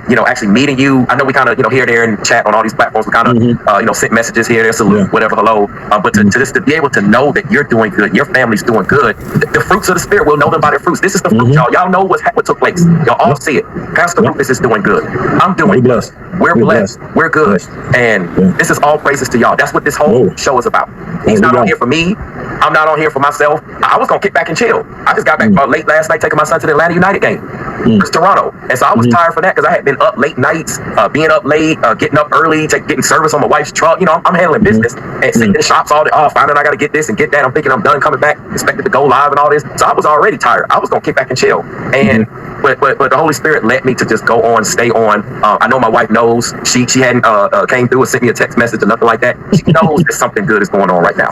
you know, actually meeting you. I know we kind of, you know, here, there, and chat on all these platforms. We kind of, you know, sent messages here, there, salute, whatever, hello. But to just to be able to know that you're doing good, your family's doing good, the fruits of the Spirit, we'll know them by their fruits. This is the fruit, y'all. Y'all know what took place. Y'all all see it. Pastor Rufus is doing good. I'm doing blessed. We're blessed. We're good. And this is all praises to y'all. That's what this whole show is about. He's not on here for me. I'm not on here for myself. I was going to kick back and chill. I just got back late last night taking my son to the Atlanta United game versus Toronto. And so I was tired for that because I had been up late nights, being up late, getting up early, getting service on my wife's truck. You know, I'm handling business and sitting in shops all day. Finding I got to get this and get that. I'm thinking I'm done coming back, expected to go live and all this. So I was already tired. I was going to kick back and chill. And but the Holy Spirit led me to just go on, stay on. I know my wife knows. She hadn't came through and sent me a text message or nothing like that. She knows that something good is going on right now.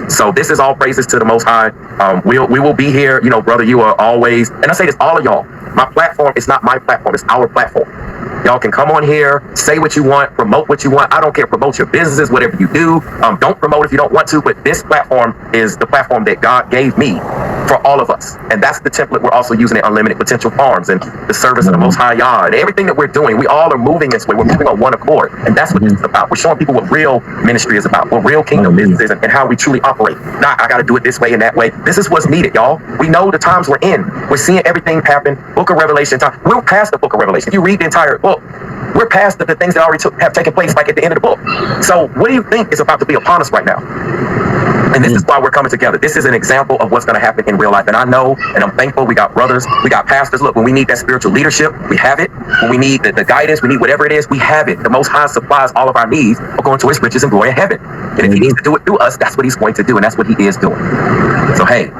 So this is all praises to the Most High. We will be here. You know, brother, you are always, and I say this, all of y'all. My platform is not my platform. It's our platform. Y'all can come on here, say what you want, promote what you want. I don't care. Promote your businesses, whatever you do. Don't promote if you don't want to, but this platform is the platform that God gave me for all of us. And that's the template we're also using at Unlimited Potential Farms and the service of the Most High Yah and everything that we're doing. We all are moving this way. We're moving on one accord. And that's what this is about. We're showing people what real ministry is about, what real kingdom business is, and how we truly operate. Not, I got to do it this way and that way. This is what's needed, y'all. We know the times we're in. We're seeing everything happen. Book of Revelation time. We're past the Book of Revelation. If you read the entire book, we're past the things that already have taken place, like at the end of the book. So what do you think is about to be upon us right now? And this is why we're coming together. This is an example of what's going to happen in real life. And I know, and I'm thankful, we got brothers, we got pastors. Look, when we need that spiritual leadership, we have it. When we need the guidance, we need whatever it is, we have it. The Most High supplies all of our needs according to his riches and glory in heaven. And if he needs to do it through us, that's what he's going to do. And that's what he is doing. So, hey,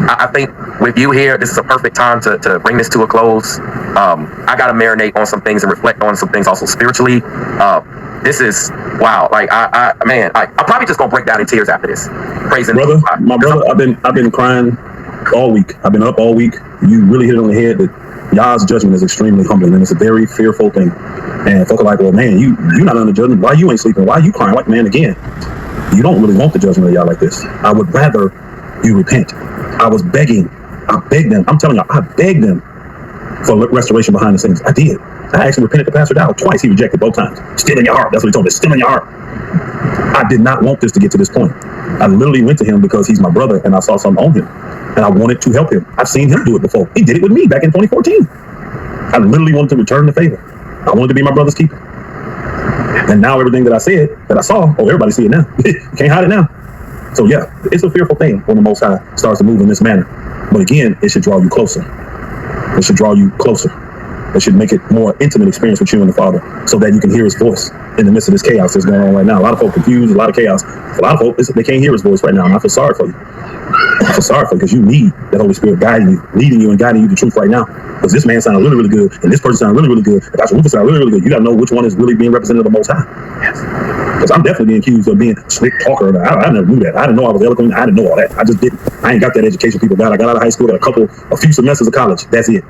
I think with you here, this is a perfect time to bring this to a close. I got to marinate on some things and reflect on some things also spiritually. This is wow. Like I'm probably just gonna break down in tears after this. Praising brother, my brother. I've been crying all week. I've been up all week. You really hit it on the head that Yah's judgment is extremely humbling, and it's a very fearful thing. And folk are like, well, man, you're not under judgment. Why you ain't sleeping? Why you crying? Like, man, again, you don't really want the judgment of Yah like this. I would rather you repent. I was begging. I begged them. I'm telling you, I begged them for restoration behind the scenes. I did. I actually repented to Pastor Dow twice. He rejected both times. Still in your heart. That's what he told me. Still in your heart. I did not want this to get to this point. I literally went to him because he's my brother and I saw something on him. And I wanted to help him. I've seen him do it before. He did it with me back in 2014. I literally wanted to return the favor. I wanted to be my brother's keeper. And now everything that I said, that I saw, everybody see it now. You can't hide it now. So yeah, it's a fearful thing when the Most High starts to move in this manner. But again, it should draw you closer. It should draw you closer. It should make it more intimate experience with you and the Father so that you can hear his voice in the midst of this chaos that's going on right now. A lot of folk confused, a lot of chaos. A lot of folk, they can't hear his voice right now. And I feel sorry for you. I feel sorry for you because you need that Holy Spirit guiding you, leading you and guiding you to truth right now. Because this man sounded really, really good and this person sounded really, really good. And Pastor Rufus sounded really, really good. You got to know which one is really being represented the Most High. Yes. Because I'm definitely being accused of being a slick talker. I never knew that. I didn't know I was eloquent. I didn't know all that. I just didn't. I ain't got that education people got. I got out of high school, got a few semesters of college. That's it.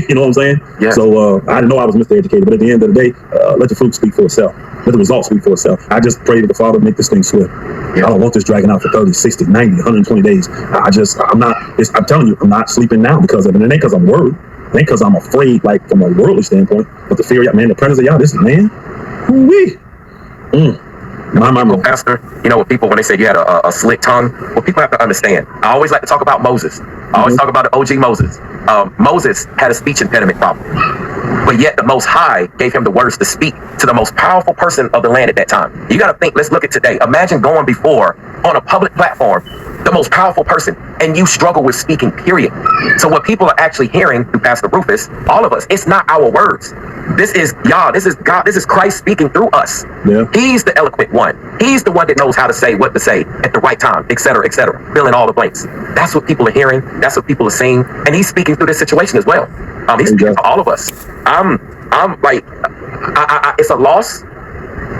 You know what I'm saying? Yeah. So I didn't know I was Mr. Educated. But at the end of the day, let the fruit speak for itself. Let the results speak for itself. I just pray to the Father make this thing swift. Yeah. I don't want this dragging out for 30, 60, 90, 120 days. I'm telling you, I'm not sleeping now because of it. And it ain't because I'm worried. It ain't because I'm afraid, like from a worldly standpoint, but the fear, man, the presence of y'all, this man, woo-wee. Pastor, you know, with people, when they say you had a slick tongue, what people have to understand, I always like to talk about Moses. I always talk about the OG Moses. Moses had a speech impediment problem, but yet the Most High gave him the words to speak to the most powerful person of the land at that time. You got to think, let's look at today. Imagine going before, on a public platform, the most powerful person, and you struggle with speaking, period. So what people are actually hearing through Pastor Rufus, all of us, it's not our words. This is y'all, this is God, this is Christ speaking through us. Yeah. He's the eloquent one. He's the one that knows how to say what to say at the right time, etc., etc. Fill in all the blanks. That's what people are hearing. That's what people are seeing. And he's speaking through this situation as well. He's speaking for all of us. I'm like, it's a loss.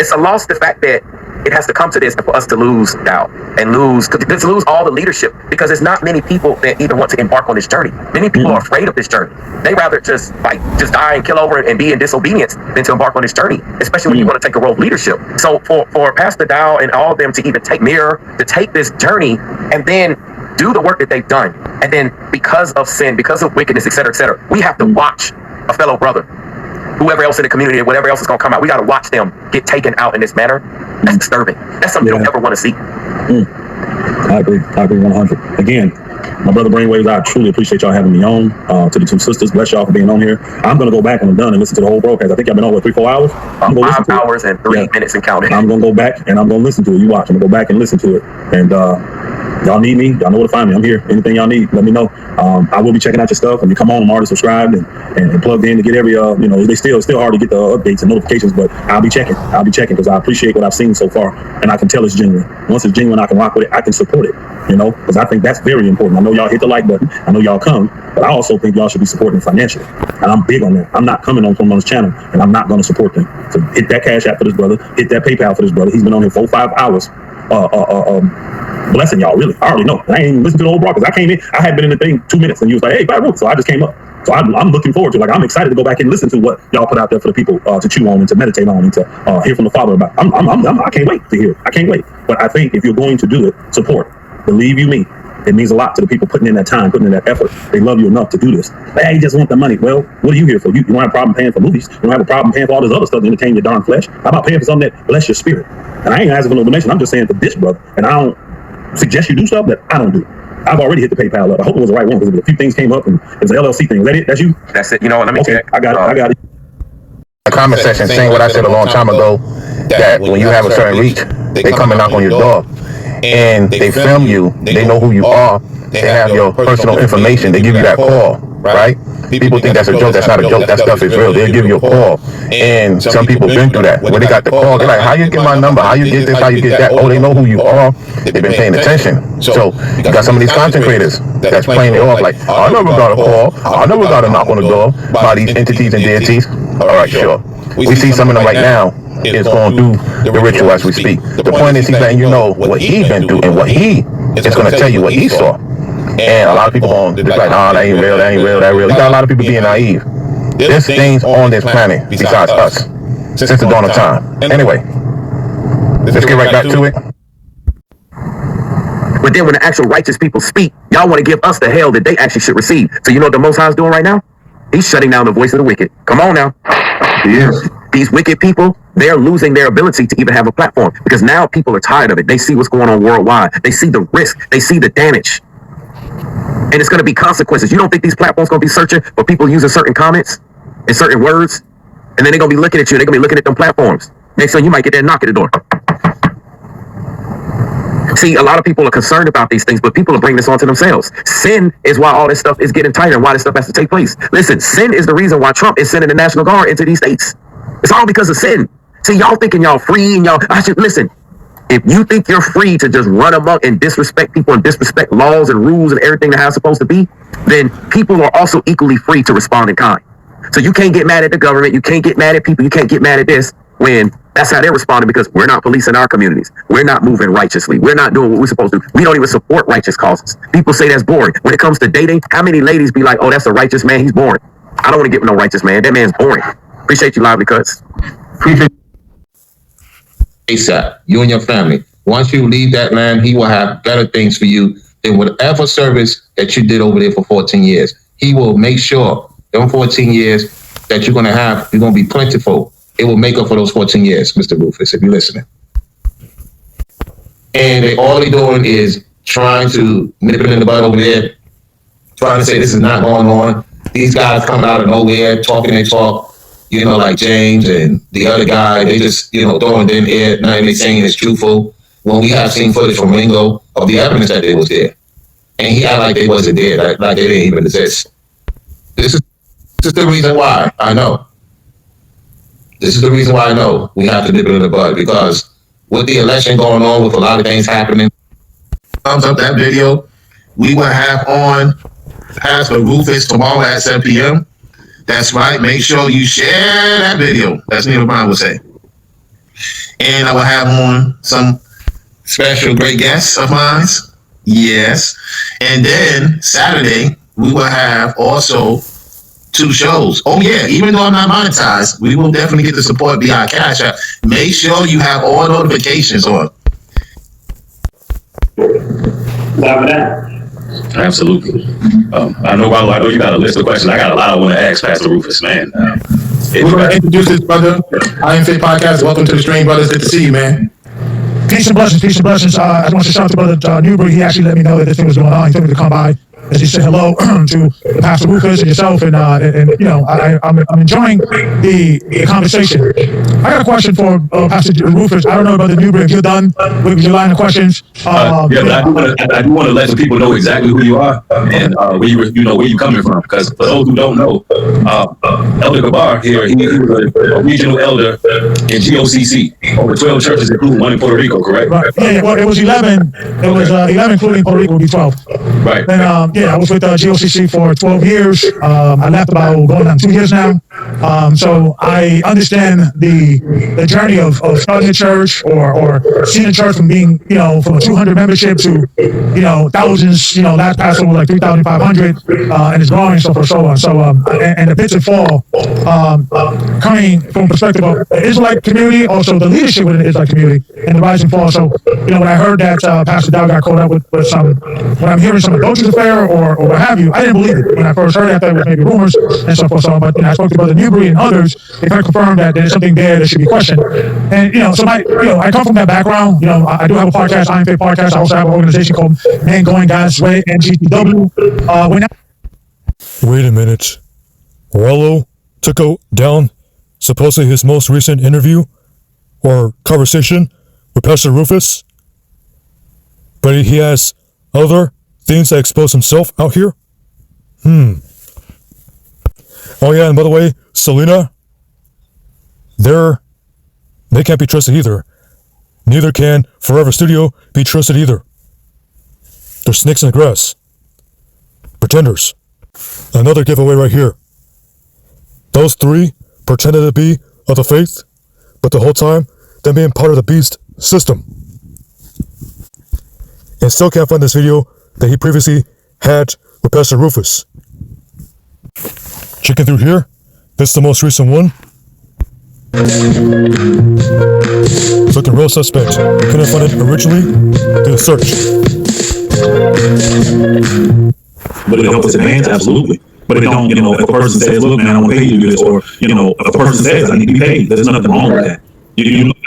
It's a loss, the fact that it has to come to this for us to lose doubt and lose all the leadership, because there's not many people that even want to embark on this journey. Many people are afraid of this journey. They rather just die and kill over and be in disobedience than to embark on this journey, especially when you want to take a role of leadership. So for Pastor Dow and all of them to even take this journey and then do the work that they've done, and then because of sin, because of wickedness, etc., we have to watch a fellow brother, whoever else in the community, whatever else is going to come out, we got to watch them get taken out in this manner. That's disturbing. That's something you don't ever want to see. I agree 100. Again, my brother Brainwaves, I truly appreciate y'all having me on. To the two sisters, bless y'all for being on here. I'm going to go back when I'm done and listen to the whole broadcast. I think I've been on, 3-4 hours? I'm going to listen to 5 hours and 3 minutes and counting. I'm going to go back and I'm going to listen to it. You watch. I'm going to go back and listen to it. And y'all need me, y'all know where to find me. I'm here. Anything y'all need, let me know. I will be checking out your stuff. When you come on, I'm already subscribed and plugged in to get every they still hard to get the updates and notifications, but I'll be checking because I appreciate what I've seen so far, and I can tell it's genuine. Once it's genuine, I can rock with it. I can support it, because I think that's very important. I know y'all hit the like button, I know y'all come, but I also think y'all should be supporting financially, and I'm big on that. I'm not coming on someone's channel and I'm not going to support them. So hit that Cash App for this brother, hit that PayPal for this brother. He's been on here 4-5 hours blessing y'all, really. I already know. I ain't even listened to the whole broadcast. I came in, I had been in the thing 2 minutes, and you was like, hey, so I just came up. So I'm looking forward to, I'm excited to go back and listen to what y'all put out there for the people to chew on and to meditate on and to hear from the Father about. I can't wait to hear it. I can't wait. But I think if you're going to do it, support. Believe you me, it means a lot to the people putting in that time, putting in that effort. They love you enough to do this. Hey, you just want the money. Well, what are you here for? You don't have a problem paying for movies. You don't have a problem paying for all this other stuff to entertain your darn flesh. How about paying for something that bless your spirit? And I ain't asking for no donation. I'm just saying for this brother. And I don't suggest you do stuff that I don't do. I've already hit the PayPal up. I hope it was the right one, because a few things came up and it was an LLC thing. Is that it? That's you? That's it. Let me check. I got it. The comment section saying what I said a long time ago, that when you have a certain reach, they come and knock on your door and they film you. They know who you are. They have your personal information. They give you that call, right? People think that's a joke. That's not a joke. That stuff is real. They'll give you a call. And some people been through that. When they got the call, they're like, how you get my number? How you get this? How you get that? Oh, they know who you are. They've been paying attention. So you got some of these content creators that's playing it off like, I never got a call. I never got a knock on the door by these entities and deities. All right, sure. We see some of them right now is going through the ritual as we speak. The point is he's letting you know what he's been through and what he is going to tell you what he saw. And a lot of people going, just like, that ain't real, that ain't real, that real. You got a lot of people being naive. There's things on this planet besides us since the dawn of time. Anyway, let's get right back to it. But then when the actual righteous people speak, y'all want to give us the hell that they actually should receive. So you know what the Most High is doing right now? He's shutting down the voice of the wicked. Come on now. Yes. These wicked people, they're losing their ability to even have a platform, because now people are tired of it. They see what's going on worldwide. They see the risk. They see the damage. And it's going to be consequences. You don't think these platforms going to be searching for people using certain comments and certain words? And then they're going to be looking at you. They're going to be looking at them platforms. Next thing you might get there and knock at the door. See, a lot of people are concerned about these things, but people are bringing this onto themselves. Sin is why all this stuff is getting tighter and why this stuff has to take place. Listen, sin is the reason why Trump is sending the National Guard into these states. It's all because of sin. See, y'all thinking y'all free and listen. If you think you're free to just run amok and disrespect people and disrespect laws and rules and everything that how it's supposed to be, then people are also equally free to respond in kind. So you can't get mad at the government. You can't get mad at people. You can't get mad at this. when that's how they're responding, because we're not policing our communities. We're not moving righteously. We're not doing what we're supposed to do. We don't even support righteous causes. People say that's boring. When it comes to dating, how many ladies be like, oh, that's a righteous man, he's boring. I don't want to get with no righteous man. That man's boring. Appreciate you, Lively Cuts. ASAP, you and your family. Once you leave that land, he will have better things for you than whatever service that you did over there for 14 years. He will make sure them 14 years that you're going to have, you're going to be plentiful. It will make up for those 14 years, Mr. Rufus, if you're listening. And all they're doing is trying to nip it in the bud over there, trying to say this is not going on. These guys come out of nowhere, talking their talk, you know, like James and the other guy, they just, you know, throwing it in there, nothing they saying is truthful. When we have seen footage from Ringo of the evidence that they was there. And he acted like they wasn't there, like they didn't even exist. This is the reason why I know. This is the reason why I know we have to nip it in the bud, because with the election going on, with a lot of things happening, thumbs up that video. We will have on Pastor Rufus tomorrow at 7 p.m. That's right. Make sure you share that video. That's what Brian would say. And I will have on some special great guests of mine. Yes. And then Saturday, we will have also 2 shows. Oh yeah, even though I'm not monetized, we will definitely get the support via Cash App. Make sure you have all notifications on. Absolutely. I know you got a list of questions. I got a lot I want to ask Pastor Rufus, man. We're going to introduce this brother. I Am Fit Podcast. Welcome to the stream, brothers. Good to see you, man. Peace and blessings, peace and blessings. I want to shout out to Brother Newberg. He actually let me know that this thing was going on. He told me to come by. As he said hello to Pastor Rufus and yourself, and you know, I'm enjoying the conversation. I got a question for Pastor Rufus. I don't know, Brother Newberg, if you're done with your line of questions. But I do want to let the people know exactly who you are and where you're coming from, because for those who don't know, Elder Gabar here, he was a regional elder in GOCC, over 12 churches, including one in Puerto Rico, correct? Right. Yeah. Well, it was 11. It was 11, including Puerto Rico, would be 12. Right. And I was with GOCC for 12 years. I left about going on 2 years now. So I understand the journey of starting a church or seeing a church from being, you know, from a 200 membership to, you know, thousands, you know, last Passover like 3,500, and it's growing, so forth, so on. So, and the pits and fall, coming from perspective of the Israelite community, also the leadership within the Israelite community, and the rise and fall. So, you know, when I heard that Pastor Dow got caught up with some, when I'm hearing some adulterous affair or what have you, I didn't believe it when I first heard it. I thought it was maybe rumors and so forth. So, but you know, I spoke to Brother Newberry and others. They kind of confirmed that there's something there that should be questioned. And you know, so I come from that background. You know, I do have a podcast, I Am Fit Podcast. I also have an organization called Men Going God's Way, MGTW. Wait a minute. Ralo took down supposedly his most recent interview or conversation with Pastor Rufus, but he has other things that expose himself out here? Oh yeah, and by the way, Selena, they can't be trusted either. Neither can Forever Studio be trusted either. They're snakes in the grass. Pretenders. Another giveaway right here. Those 3 pretended to be of the faith, but the whole time, them being part of the beast system. And still can't find this video that he previously had with Pastor Rufus. Checking through here, this is the most recent one. It's looking real suspect. Couldn't find it originally, did a search. But it helps us advance, absolutely. But it don't, you know, if a person says, look, man, I want to pay you to do this, or, you know, if a person says, I need to be paid, there's nothing wrong with that.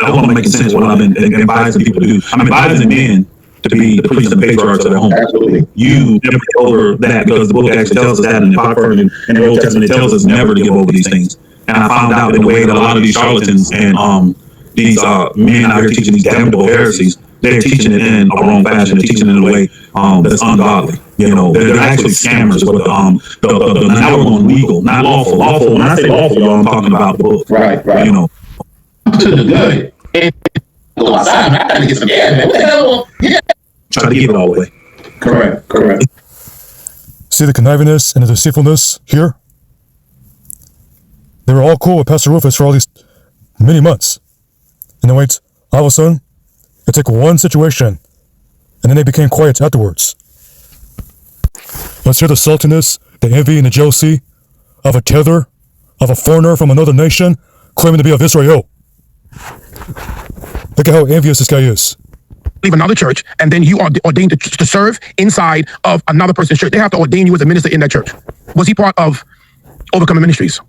I want to make sense of what I've been advising people to do. I'm advising men to be the priests and patriarchs of their home. Absolutely. You never get over that, because the book actually tells us that in the Apocrypha and in the Old Testament, it tells us never to give over these things. And I found out in the way that a lot of these charlatans and these men out here teaching these damnable heresies, they're teaching it in a wrong fashion. They're teaching it in a way that's ungodly. You know, they're actually scammers. But now we're going legal, not lawful. Lawful. When I say lawful, y'all, I'm talking about the book. Right. You know, to the good. Go outside, man. I gotta get some gas, man. What the hell? Yeah. Try to get it all the way. Correct. See the connivingness and the deceitfulness here? They were all cool with Pastor Rufus for all these many months. and then wait, all of a sudden, it took one situation, and then they became quiet afterwards. Let's hear the saltiness, the envy, and the jealousy of a tether, of a foreigner from another nation, claiming to be of Israel. Look at how envious this guy is. Leave another church, and then you are ordained to serve inside of another person's church. They have to ordain you as a minister in that church. Was he part of Overcoming Ministries?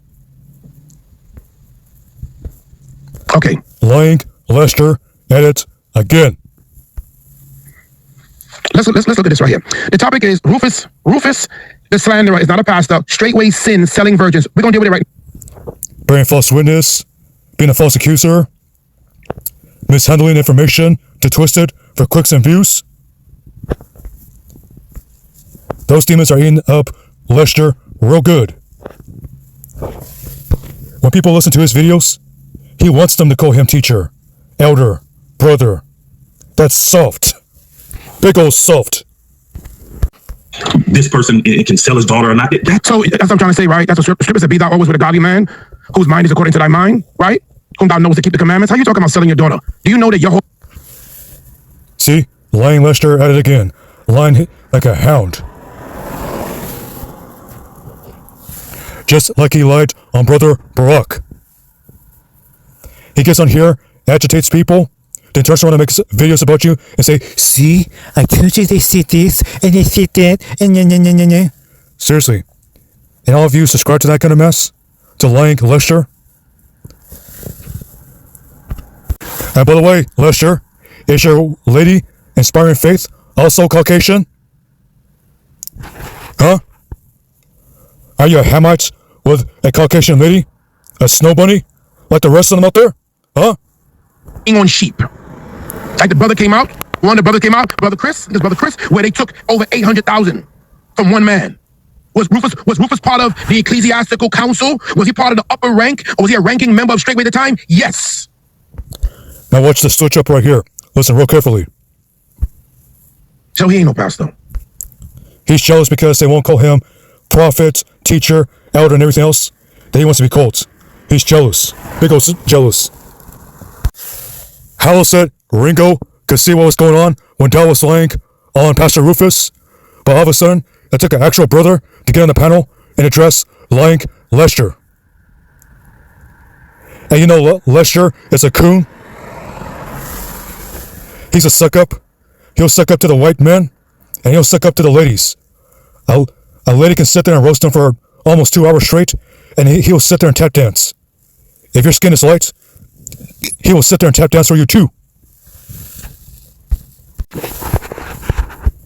Okay. Lying, Lester, edit, again. Let's look at this right here. The topic is Rufus, the slanderer, is not a pastor. Straightway sin, selling virgins. We're going to deal with it right now. Bearing false witness, being a false accuser, mishandling information to twist it for clicks and views. Those demons are eating up Lester real good. When people listen to his videos, he wants them to call him teacher, elder, brother. That's soft. Big old soft. This person can sell his daughter or not. That's what I'm trying to say, right? That's what Scripture said. Be thou always with a godly man, whose mind is according to thy mind, right? Whom thou knowest to keep the commandments. How you talking about selling your daughter? Do you know that your whole... See? Lying Lester at it again. Lying like a hound. Just like he lied on Brother Barack. He gets on here, agitates people, then turns around and makes videos about you and say, see, I told you they said this, and they said that, and nah. Seriously. And all of you subscribe to that kind of mess? To lying Lester? And by the way, Lester, is your lady inspiring faith also Caucasian? Huh? Are you a Hamite with a Caucasian lady? A snow bunny? Like the rest of them out there? Huh? On sheep. Like the brother came out, brother Chris, where they took over 800,000 from one man. Was Rufus part of the ecclesiastical council? Was he part of the upper rank? Or was he a ranking member of Straightway at the time? Yes. Now watch the switch up right here. Listen real carefully. So he ain't no pastor. He's jealous because they won't call him prophet, teacher, elder, and everything else that he wants to be called. He's jealous. Big old jealous. Hallow said Ringo could see what was going on when Dal was lying on Pastor Rufus, but all of a sudden, it took an actual brother to get on the panel and address lying Lester. And you know Lester is a coon? He's a suck-up. He'll suck up to the white men, and he'll suck up to the ladies. A lady can sit there and roast him for almost 2 hours straight, and he'll sit there and tap dance. If your skin is light, he will sit there and tap dance for you too.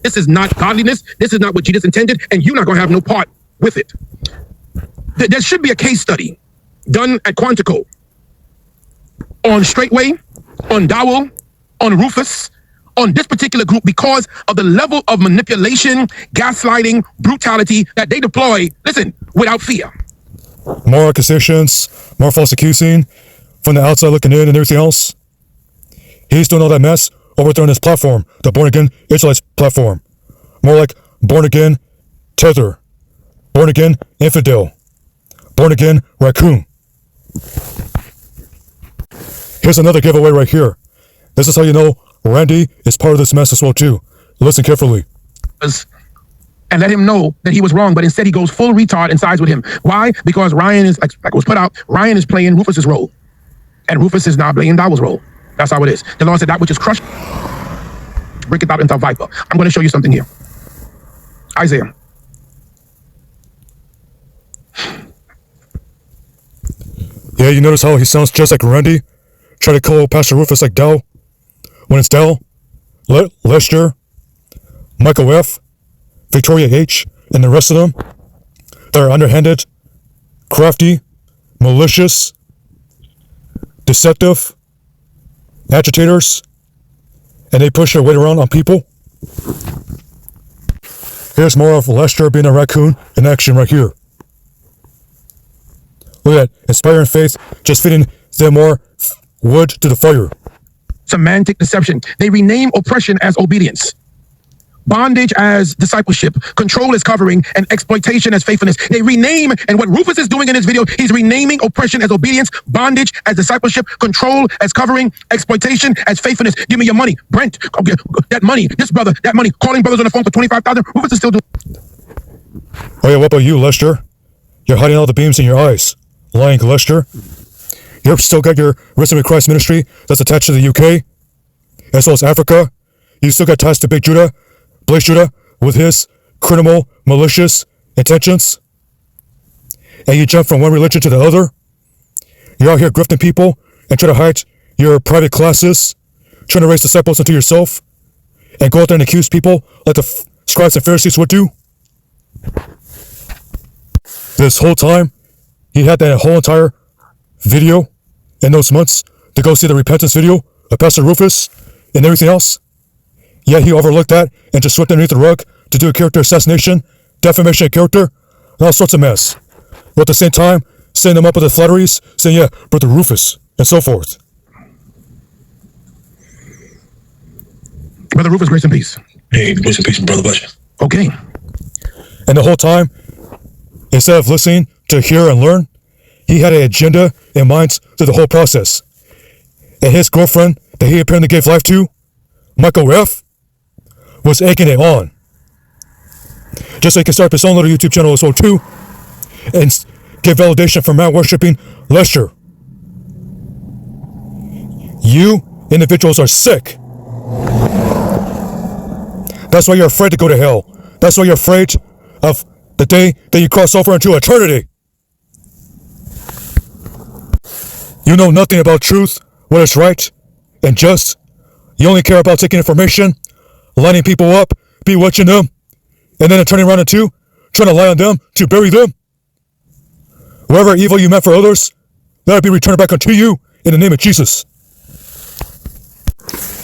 This is not godliness. This is not what Jesus intended, and you're not going to have no part with it. There should be a case study done at Quantico on Straightway, on Dowell, on Rufus, on this particular group because of the level of manipulation, gaslighting, brutality that they deploy, listen, without fear. More accusations, more false accusing, from the outside looking in and everything else. He's doing all that mess overthrowing his platform, the Born Again Israelites platform. More like Born Again Tether, Born Again Infidel, Born Again Raccoon. Here's another giveaway right here. This is how you know Randy is part of this mess as well too. Listen carefully. And let him know that he was wrong, but instead he goes full retard and sides with him. Why? Because Ryan is, like was put out, Ryan is playing Rufus's role. And Rufus is now playing Dowell's role. That's how it is. The Lord said that which is crushed, break it out into a viper. I'm going to show you something here. Isaiah. Yeah, you notice how he sounds just like Randy? Try to call Pastor Rufus like Dell. When it's Dell, Lester, Michael F., Victoria H., and the rest of them, they're underhanded, crafty, malicious, deceptive, agitators, and they push their weight around on people. Here's more of Lester being a raccoon in action right here. Look at that, inspiring faith, just feeding them more wood to the fire. Semantic deception. They rename oppression as obedience. bondage as discipleship, control as covering, and exploitation as faithfulness. They rename, and what Rufus is doing in this video, he's renaming oppression as obedience, bondage as discipleship, control as covering, exploitation as faithfulness. Give me your money. Brent, okay, that money, this brother, that money, calling brothers on the phone for $25,000. Rufus is still doing. Oh yeah, what about you, Lester? You're hiding all the beams in your eyes. Lying Lester. You've still got your Risen with Christ ministry that's attached to the UK, as well as Africa. You still got ties to Big Judah, Blaze Judah, with his criminal, malicious intentions. And you jump from one religion to the other. You're out here grifting people and try to hide your private classes, trying to raise disciples unto yourself, and go out there and accuse people like the scribes and Pharisees would do. This whole time, he had that whole entire video in those months to go see the repentance video of Pastor Rufus and everything else. Yet he overlooked that and just swept underneath the rug to do a character assassination, defamation of character, and all sorts of mess. But at the same time, setting them up with the flatteries, saying, yeah, Brother Rufus, and so forth. Brother Rufus, grace and peace. Hey, grace and peace, Brother Bush. Okay. And the whole time, instead of listening to hear and learn, he had an agenda in mind through the whole process. And his girlfriend that he apparently gave life to, Michael F., was egging it on. Just so he can start up his own little YouTube channel as well too, and get validation from out worshipping Lester. You individuals are sick. That's why you're afraid to go to hell. That's why you're afraid of the day that you cross over into eternity. You know nothing about truth, what is right and just. You only care about taking information, lining people up, bewitching them, and then turning around into trying to lie on them to bury them. Whatever evil you meant for others, let it be returned back unto you in the name of Jesus.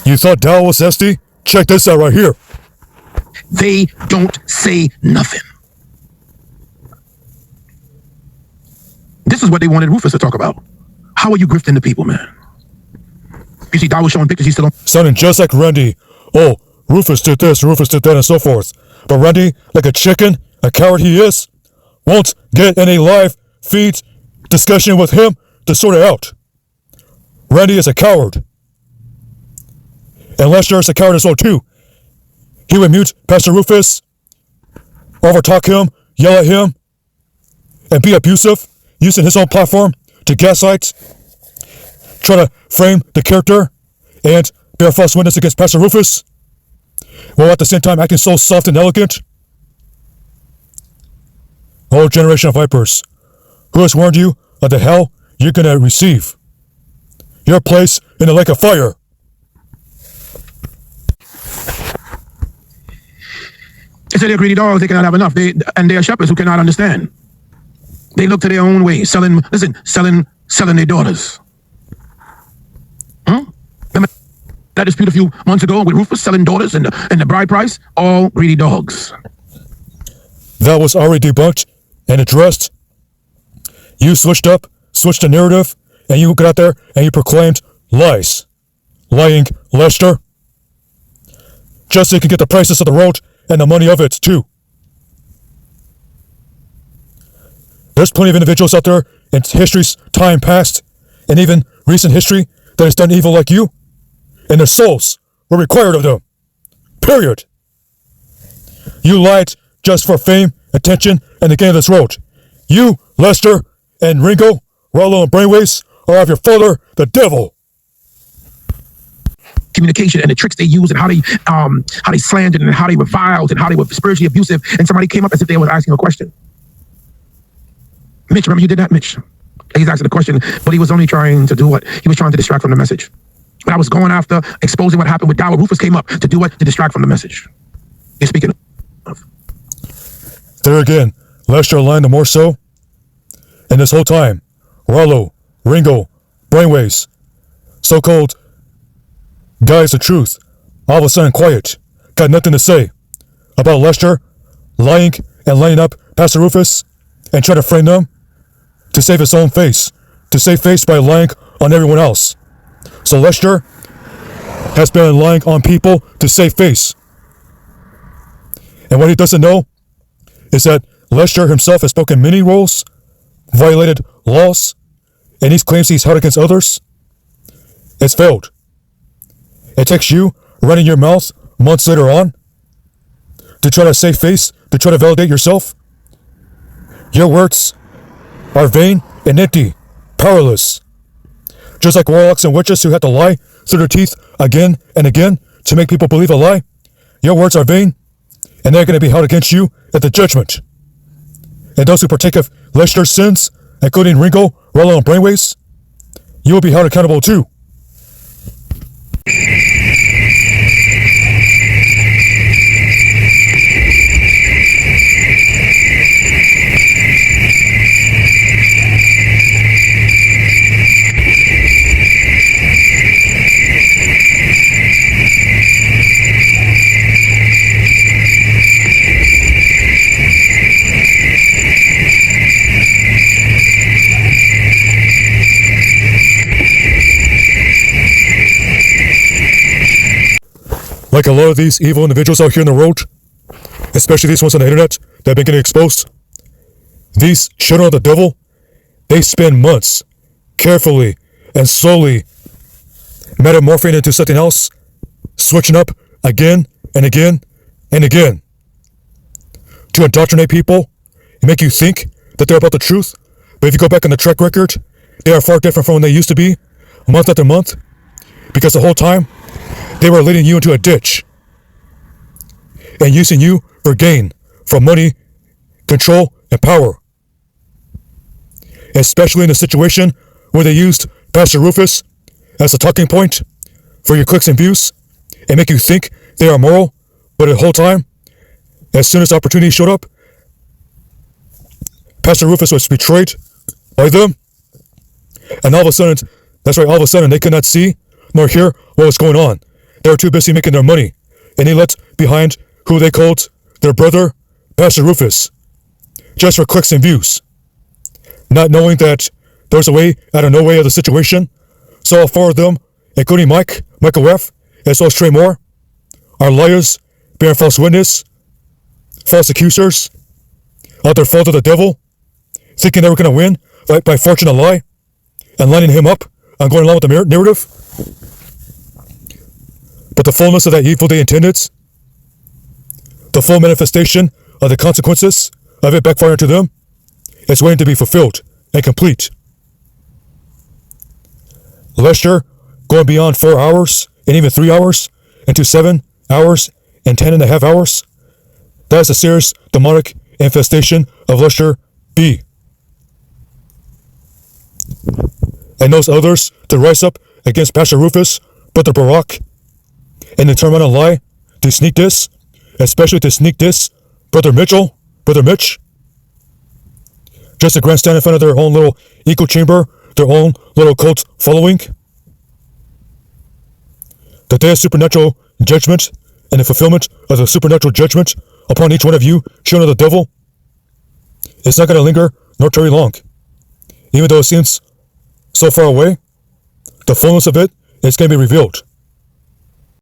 You thought Dow was zesty? Check this out right here. They don't say nothing. This is what they wanted Rufus to talk about. How are you grifting the people, man? You see, Dow was showing pictures. He's still on. Sounding just like Randy. Oh, Rufus did this, Rufus did that, and so forth. But Randy, like a chicken, a coward he is, won't get any live feed discussion with him to sort it out. Randy is a coward. And Lester is a coward as well too. He would mute Pastor Rufus, overtalk him, yell at him, and be abusive, using his own platform to gaslight, try to frame the character, and bear false witness against Pastor Rufus, while at the same time acting so soft and elegant. Oh, generation of vipers, who has warned you of the hell you're gonna receive? Your place in the lake of fire. They say they're greedy dogs, they cannot have enough. And they are shepherds who cannot understand. They look to their own way, selling their daughters. Huh? Remember that dispute a few months ago with Rufus selling daughters and the bride price? All greedy dogs. That was already debunked and addressed. You switched the narrative, and you got out there and you proclaimed lies. Lying Lester. Just so you can get the prices of the road and the money of it too. There's plenty of individuals out there in history's time past, and even recent history, that has done evil like you, and their souls were required of them. Period. You lied just for fame, attention, and the gain of this road. You, Lester, and Ringo, Ralo, and Brainwaves are of your father, the devil. Communication and the tricks they use and how they slandered and how they reviled and how they were spiritually abusive, and somebody came up as if they was asking a question. Mitch, remember you did that, Mitch? He's asking a question, but he was only trying to do what? He was trying to distract from the message. But I was going after exposing what happened with Dow. Rufus came up to do what? To distract from the message. You're speaking of. There again, Lester aligned the more so. And this whole time, Ralo, Ringo, Brainwaves, so-called guys of truth, all of a sudden quiet, got nothing to say about Lester lying and lining up Pastor Rufus and trying to frame them to save his own face, to save face by lying on everyone else. So Lester has been lying on people to save face. And what he doesn't know is that Lester himself has broken many rules, violated laws, and he claims he's held against others. It's failed. It takes you running your mouth months later on to try to save face, to try to validate yourself. Your words are vain and empty, powerless. Just like warlocks and witches who have to lie through their teeth again and again to make people believe a lie, your words are vain, and they're going to be held against you at the judgment. And those who partake of Lester's sins, including Ringo, Ralo, and Brainwaves, you will be held accountable too. Like a lot of these evil individuals out here in the world, especially these ones on the internet that have been getting exposed, these children of the devil, they spend months carefully and slowly metamorphing into something else, switching up again and again and again to indoctrinate people and make you think that they're about the truth. But if you go back on the track record, they are far different from when they used to be, month after month, because the whole time they were leading you into a ditch and using you for gain, for money, control, and power. Especially in a situation where they used Pastor Rufus as a talking point for your clicks and views and make you think they are moral, but the whole time, as soon as opportunity showed up, Pastor Rufus was betrayed by them, and all of a sudden, they could not see nor hear what was going on. They were too busy making their money, and he left behind who they called their brother, Pastor Rufus, just for clicks and views, not knowing that there was a way out of no way of the situation. So all four of them, including Michael F., as well as Trey Moore, are liars, bearing false witness, false accusers, out their fault of the devil, thinking they were going to win by fortune and lie, and lining him up and going along with the narrative. But the fullness of that evil they intended, the full manifestation of the consequences of it backfiring to them, is waiting to be fulfilled and complete. Lester going beyond 4 hours and even 3 hours into 7 hours and 10.5 hours, that is a serious demonic infestation of Lester B. And those others to rise up against Pastor Rufus, Brother Barack, and then turn around and lie to sneak this, especially to sneak this Brother Mitch, just to grandstand in front of their own little echo chamber, their own little cult following. The day of supernatural judgment and the fulfillment of the supernatural judgment upon each one of you, children of the devil, it's not going to linger nor tarry long. Even though it seems so far away, the fullness of it is going to be revealed.